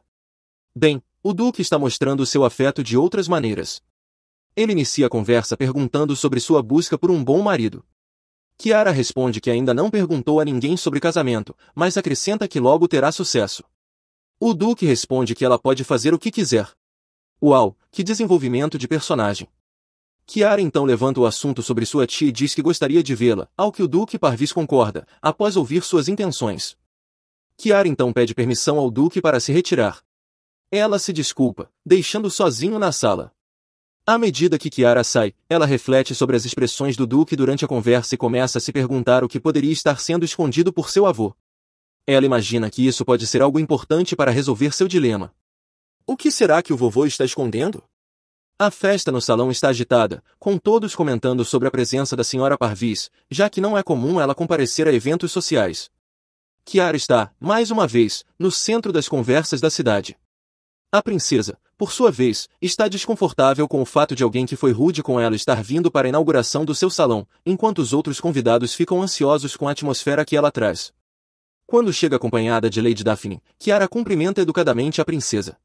Speaker 1: Bem, o Duque está mostrando seu afeto de outras maneiras. Ele inicia a conversa perguntando sobre sua busca por um bom marido. Kiara responde que ainda não perguntou a ninguém sobre casamento, mas acrescenta que logo terá sucesso. O Duque responde que ela pode fazer o que quiser. Uau, que desenvolvimento de personagem! Kiara então levanta o assunto sobre sua tia e diz que gostaria de vê-la, ao que o Duque Parvis concorda, após ouvir suas intenções. Kiara então pede permissão ao Duque para se retirar. Ela se desculpa, deixando sozinho na sala. À medida que Kiara sai, ela reflete sobre as expressões do Duque durante a conversa e começa a se perguntar o que poderia estar sendo escondido por seu avô. Ela imagina que isso pode ser algo importante para resolver seu dilema. O que será que o vovô está escondendo? A festa no salão está agitada, com todos comentando sobre a presença da senhora Parvis, já que não é comum ela comparecer a eventos sociais. Kiara está, mais uma vez, no centro das conversas da cidade. A princesa, por sua vez, está desconfortável com o fato de alguém que foi rude com ela estar vindo para a inauguração do seu salão, enquanto os outros convidados ficam ansiosos com a atmosfera que ela traz. Quando chega acompanhada de Lady Daphne, Kiara cumprimenta educadamente a princesa.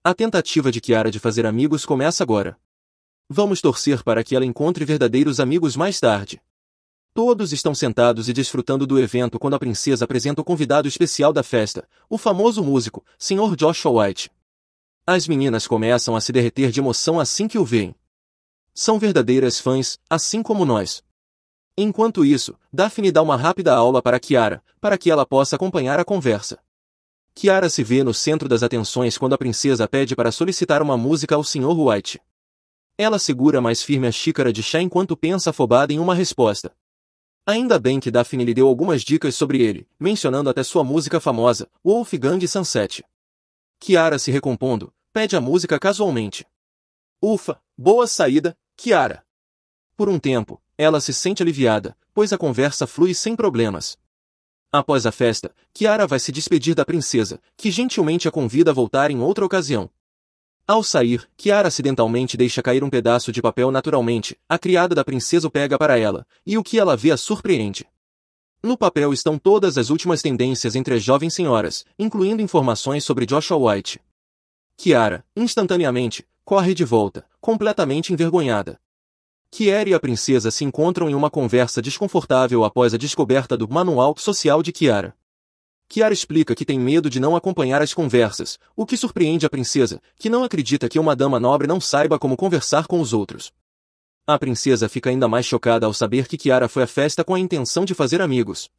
Speaker 1: A tentativa de Kiara de fazer amigos começa agora. Vamos torcer para que ela encontre verdadeiros amigos mais tarde. Todos estão sentados e desfrutando do evento quando a princesa apresenta o convidado especial da festa, o famoso músico, Sr. Joshua White. As meninas começam a se derreter de emoção assim que o veem. São verdadeiras fãs, assim como nós. Enquanto isso, Daphne dá uma rápida aula para Kiara, para que ela possa acompanhar a conversa. Kiara se vê no centro das atenções quando a princesa pede para solicitar uma música ao Sr. White. Ela segura mais firme a xícara de chá enquanto pensa afobada em uma resposta. Ainda bem que Daphne lhe deu algumas dicas sobre ele, mencionando até sua música famosa, Wolfgang Sunset. Kiara, se recompondo, pede a música casualmente. Ufa, boa saída, Kiara. Por um tempo, ela se sente aliviada, pois a conversa flui sem problemas. Após a festa, Kiara vai se despedir da princesa, que gentilmente a convida a voltar em outra ocasião. Ao sair, Kiara acidentalmente deixa cair um pedaço de papel naturalmente, a criada da princesa o pega para ela, e o que ela vê a surpreende. No papel estão todas as últimas tendências entre as jovens senhoras, incluindo informações sobre Joshua White. Kiara, instantaneamente, corre de volta, completamente envergonhada. Kiara e a princesa se encontram em uma conversa desconfortável após a descoberta do manual social de Kiara. Kiara explica que tem medo de não acompanhar as conversas, o que surpreende a princesa, que não acredita que uma dama nobre não saiba como conversar com os outros. A princesa fica ainda mais chocada ao saber que Kiara foi à festa com a intenção de fazer amigos.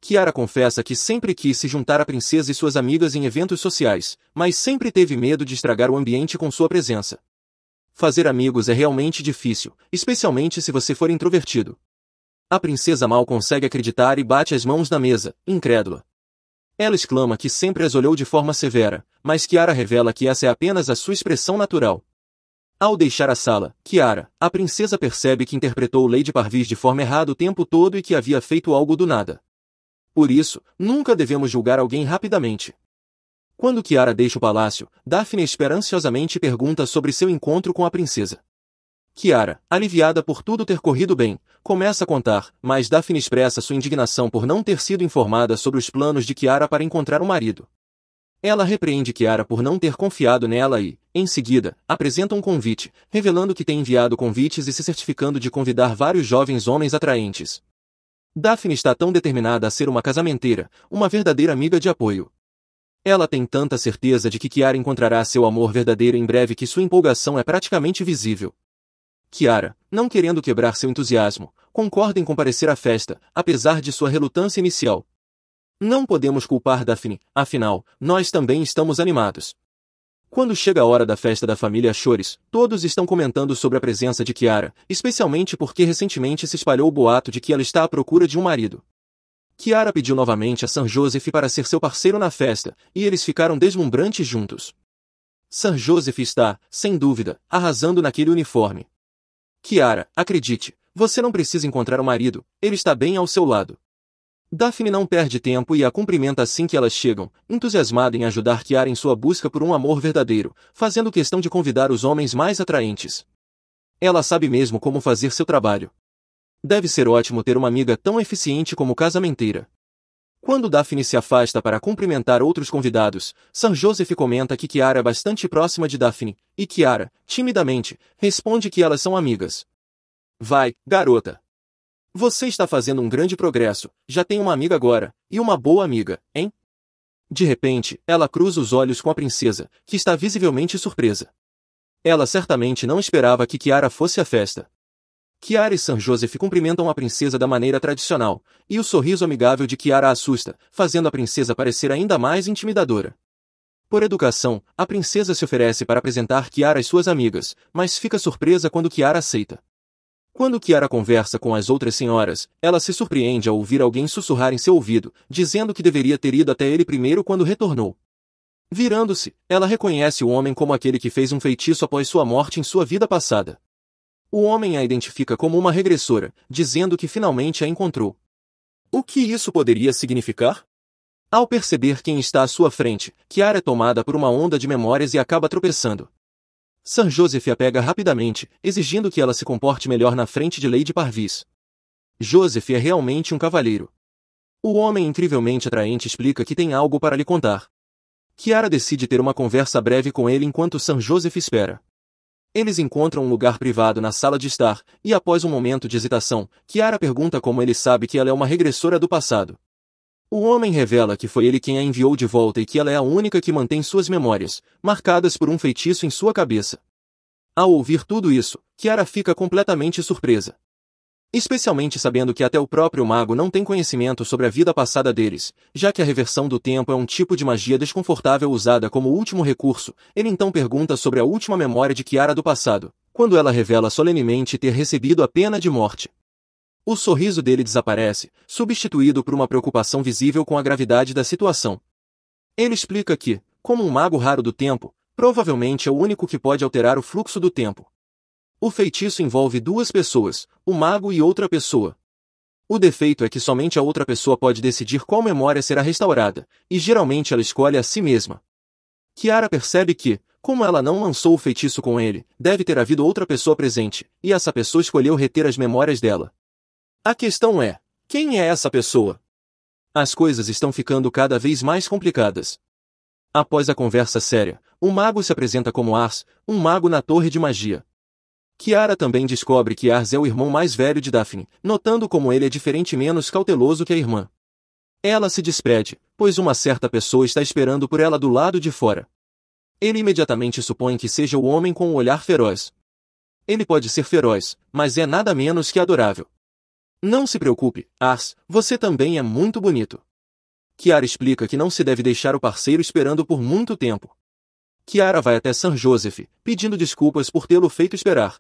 Speaker 1: Kiara confessa que sempre quis se juntar à princesa e suas amigas em eventos sociais, mas sempre teve medo de estragar o ambiente com sua presença. Fazer amigos é realmente difícil, especialmente se você for introvertido. A princesa mal consegue acreditar e bate as mãos na mesa, incrédula. Ela exclama que sempre as olhou de forma severa, mas Kiara revela que essa é apenas a sua expressão natural. Ao deixar a sala, Kiara, a princesa percebe que interpretou Lady Parvis de forma errada o tempo todo e que havia feito algo do nada. Por isso, nunca devemos julgar alguém rapidamente. Quando Kiara deixa o palácio, Daphne espera ansiosamente e pergunta sobre seu encontro com a princesa. Kiara, aliviada por tudo ter corrido bem, começa a contar, mas Daphne expressa sua indignação por não ter sido informada sobre os planos de Kiara para encontrar um marido. Ela repreende Kiara por não ter confiado nela e, em seguida, apresenta um convite, revelando que tem enviado convites e se certificando de convidar vários jovens homens atraentes. Daphne está tão determinada a ser uma casamenteira, uma verdadeira amiga de apoio. Ela tem tanta certeza de que Kiara encontrará seu amor verdadeiro em breve que sua empolgação é praticamente visível. Kiara, não querendo quebrar seu entusiasmo, concorda em comparecer à festa, apesar de sua relutância inicial. Não podemos culpar Daphne, afinal, nós também estamos animados. Quando chega a hora da festa da família Chores, todos estão comentando sobre a presença de Kiara, especialmente porque recentemente se espalhou o boato de que ela está à procura de um marido. Kiara pediu novamente a Sir Joseph para ser seu parceiro na festa, e eles ficaram deslumbrantes juntos. Sir Joseph está, sem dúvida, arrasando naquele uniforme. Kiara, acredite, você não precisa encontrar um marido, ele está bem ao seu lado. Daphne não perde tempo e a cumprimenta assim que elas chegam, entusiasmada em ajudar Kiara em sua busca por um amor verdadeiro, fazendo questão de convidar os homens mais atraentes. Ela sabe mesmo como fazer seu trabalho. Deve ser ótimo ter uma amiga tão eficiente como casamenteira. Quando Daphne se afasta para cumprimentar outros convidados, Sir Joseph comenta que Kiara é bastante próxima de Daphne, e Kiara, timidamente, responde que elas são amigas. Vai, garota! Você está fazendo um grande progresso, já tem uma amiga agora, e uma boa amiga, hein? De repente, ela cruza os olhos com a princesa, que está visivelmente surpresa. Ela certamente não esperava que Kiara fosse à festa. Kiara e Sir Joseph cumprimentam a princesa da maneira tradicional, e o sorriso amigável de Kiara a assusta, fazendo a princesa parecer ainda mais intimidadora. Por educação, a princesa se oferece para apresentar Kiara às suas amigas, mas fica surpresa quando Kiara aceita. Quando Kiara conversa com as outras senhoras, ela se surpreende ao ouvir alguém sussurrar em seu ouvido, dizendo que deveria ter ido até ele primeiro quando retornou. Virando-se, ela reconhece o homem como aquele que fez um feitiço após sua morte em sua vida passada. O homem a identifica como uma regressora, dizendo que finalmente a encontrou. O que isso poderia significar? Ao perceber quem está à sua frente, Kiara é tomada por uma onda de memórias e acaba tropeçando. Sir Joseph a pega rapidamente, exigindo que ela se comporte melhor na frente de Lady Parvis. Joseph é realmente um cavalheiro. O homem incrivelmente atraente explica que tem algo para lhe contar. Kiara decide ter uma conversa breve com ele enquanto Sir Joseph espera. Eles encontram um lugar privado na sala de estar, e após um momento de hesitação, Kiara pergunta como ele sabe que ela é uma regressora do passado. O homem revela que foi ele quem a enviou de volta e que ela é a única que mantém suas memórias, marcadas por um feitiço em sua cabeça. Ao ouvir tudo isso, Kiara fica completamente surpresa. Especialmente sabendo que até o próprio mago não tem conhecimento sobre a vida passada deles, já que a reversão do tempo é um tipo de magia desconfortável usada como último recurso. Ele então pergunta sobre a última memória de Kiara do passado, quando ela revela solenemente ter recebido a pena de morte. O sorriso dele desaparece, substituído por uma preocupação visível com a gravidade da situação. Ele explica que, como um mago raro do tempo, provavelmente é o único que pode alterar o fluxo do tempo. O feitiço envolve duas pessoas, o mago e outra pessoa. O defeito é que somente a outra pessoa pode decidir qual memória será restaurada, e geralmente ela escolhe a si mesma. Kiara percebe que, como ela não lançou o feitiço com ele, deve ter havido outra pessoa presente, e essa pessoa escolheu reter as memórias dela. A questão é, quem é essa pessoa? As coisas estão ficando cada vez mais complicadas. Após a conversa séria, o mago se apresenta como Ars, um mago na torre de magia. Kiara também descobre que Ars é o irmão mais velho de Daphne, notando como ele é diferente e menos cauteloso que a irmã. Ela se despede, pois uma certa pessoa está esperando por ela do lado de fora. Ele imediatamente supõe que seja o homem com o olhar feroz. Ele pode ser feroz, mas é nada menos que adorável. Não se preocupe, Ars, você também é muito bonito. Kiara explica que não se deve deixar o parceiro esperando por muito tempo. Kiara vai até Sir Joseph, pedindo desculpas por tê-lo feito esperar.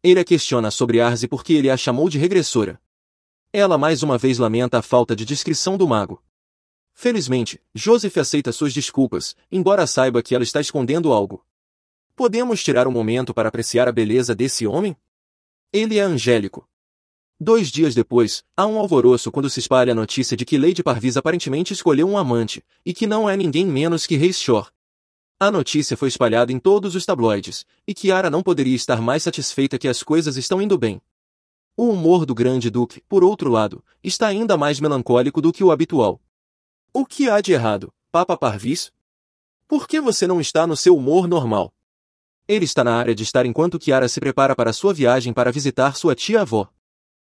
Speaker 1: Ele a questiona sobre Ars e por que ele a chamou de regressora. Ela mais uma vez lamenta a falta de discrição do mago. Felizmente, Joseph aceita suas desculpas, embora saiba que ela está escondendo algo. Podemos tirar um momento para apreciar a beleza desse homem? Ele é angélico. 2 dias depois, há um alvoroço quando se espalha a notícia de que Lady Parvis aparentemente escolheu um amante, e que não é ninguém menos que Reis Shore. A notícia foi espalhada em todos os tabloides, e Kiara não poderia estar mais satisfeita que as coisas estão indo bem. O humor do grande duque, por outro lado, está ainda mais melancólico do que o habitual. O que há de errado, Papa Parvis? Por que você não está no seu humor normal? Ele está na área de estar enquanto Kiara se prepara para sua viagem para visitar sua tia-avó.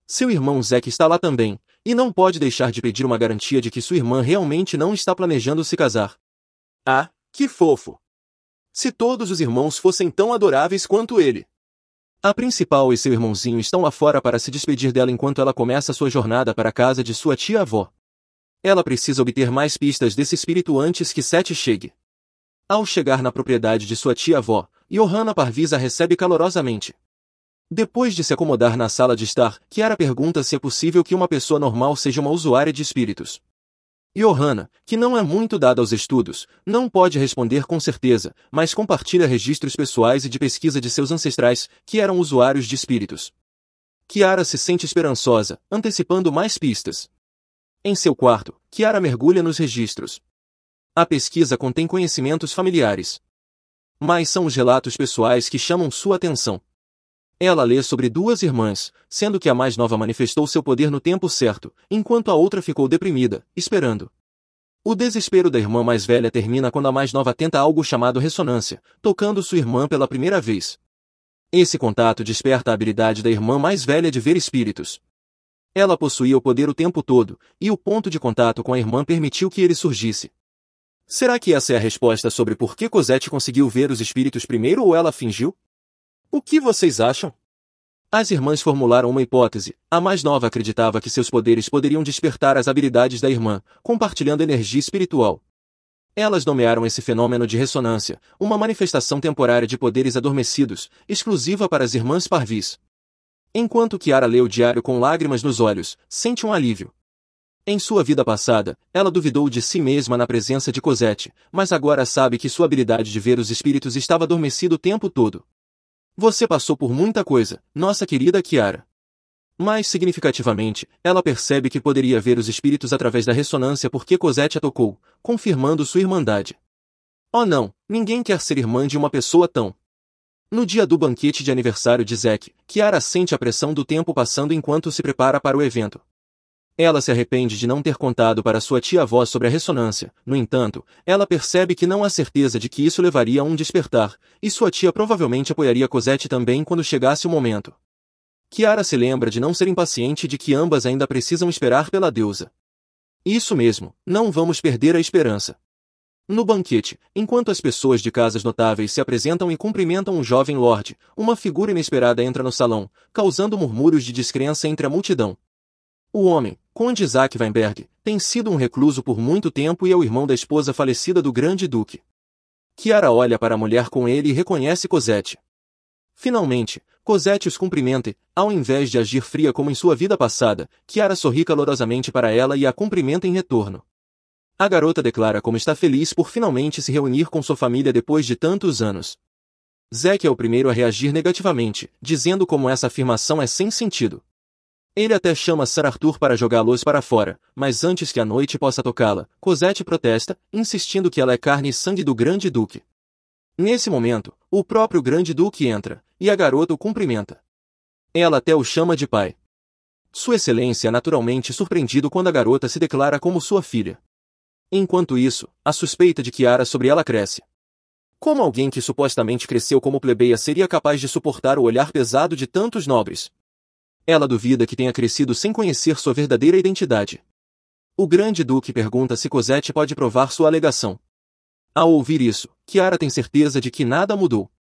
Speaker 1: Seu irmão Zack está lá também, e não pode deixar de pedir uma garantia de que sua irmã realmente não está planejando se casar. Ah, que fofo! Se todos os irmãos fossem tão adoráveis quanto ele! A principal e seu irmãozinho estão lá fora para se despedir dela enquanto ela começa sua jornada para a casa de sua tia-avó. Ela precisa obter mais pistas desse espírito antes que Seth chegue. Ao chegar na propriedade de sua tia-avó, Johanna Parvis a recebe calorosamente. Depois de se acomodar na sala de estar, Kiara pergunta se é possível que uma pessoa normal seja uma usuária de espíritos. Johanna, que não é muito dada aos estudos, não pode responder com certeza, mas compartilha registros pessoais e de pesquisa de seus ancestrais, que eram usuários de espíritos. Kiara se sente esperançosa, antecipando mais pistas. Em seu quarto, Kiara mergulha nos registros. A pesquisa contém conhecimentos familiares. Mas são os relatos pessoais que chamam sua atenção. Ela lê sobre 2 irmãs, sendo que a mais nova manifestou seu poder no tempo certo, enquanto a outra ficou deprimida, esperando. O desespero da irmã mais velha termina quando a mais nova tenta algo chamado ressonância, tocando sua irmã pela primeira vez. Esse contato desperta a habilidade da irmã mais velha de ver espíritos. Ela possuía o poder o tempo todo, e o ponto de contato com a irmã permitiu que ele surgisse. Será que essa é a resposta sobre por que Cosette conseguiu ver os espíritos primeiro ou ela fingiu? O que vocês acham? As irmãs formularam uma hipótese. A mais nova acreditava que seus poderes poderiam despertar as habilidades da irmã, compartilhando energia espiritual. Elas nomearam esse fenômeno de ressonância, uma manifestação temporária de poderes adormecidos, exclusiva para as irmãs Parvis. Enquanto Kiara lê o diário com lágrimas nos olhos, sente um alívio. Em sua vida passada, ela duvidou de si mesma na presença de Cosette, mas agora sabe que sua habilidade de ver os espíritos estava adormecida o tempo todo. Você passou por muita coisa, nossa querida Kiara. Mais significativamente, ela percebe que poderia ver os espíritos através da ressonância porque Cosette a tocou, confirmando sua irmandade. Oh não, ninguém quer ser irmã de uma pessoa tão... No dia do banquete de aniversário de Zack, Kiara sente a pressão do tempo passando enquanto se prepara para o evento. Ela se arrepende de não ter contado para sua tia-avó sobre a ressonância, no entanto, ela percebe que não há certeza de que isso levaria a um despertar, e sua tia provavelmente apoiaria Cosette também quando chegasse o momento. Kiara se lembra de não ser impaciente e de que ambas ainda precisam esperar pela deusa. Isso mesmo, não vamos perder a esperança. No banquete, enquanto as pessoas de casas notáveis se apresentam e cumprimentam um jovem lorde, uma figura inesperada entra no salão, causando murmúrios de descrença entre a multidão. O homem, Conde Isaac Weinberg, tem sido um recluso por muito tempo e é o irmão da esposa falecida do grande duque. Kiara olha para a mulher com ele e reconhece Cosette. Finalmente, Cosette os cumprimenta e, ao invés de agir fria como em sua vida passada, Kiara sorri calorosamente para ela e a cumprimenta em retorno. A garota declara como está feliz por finalmente se reunir com sua família depois de tantos anos. Zack é o primeiro a reagir negativamente, dizendo como essa afirmação é sem sentido. Ele até chama Sir Arthur para jogá-los para fora, mas antes que a noite possa tocá-la, Cosette protesta, insistindo que ela é carne e sangue do grande duque. Nesse momento, o próprio grande duque entra, e a garota o cumprimenta. Ela até o chama de pai. Sua Excelência é naturalmente surpreendido quando a garota se declara como sua filha. Enquanto isso, a suspeita de Kiara sobre ela cresce. Como alguém que supostamente cresceu como plebeia seria capaz de suportar o olhar pesado de tantos nobres? Ela duvida que tenha crescido sem conhecer sua verdadeira identidade. O grande duque pergunta se Cosette pode provar sua alegação. Ao ouvir isso, Kiara tem certeza de que nada mudou.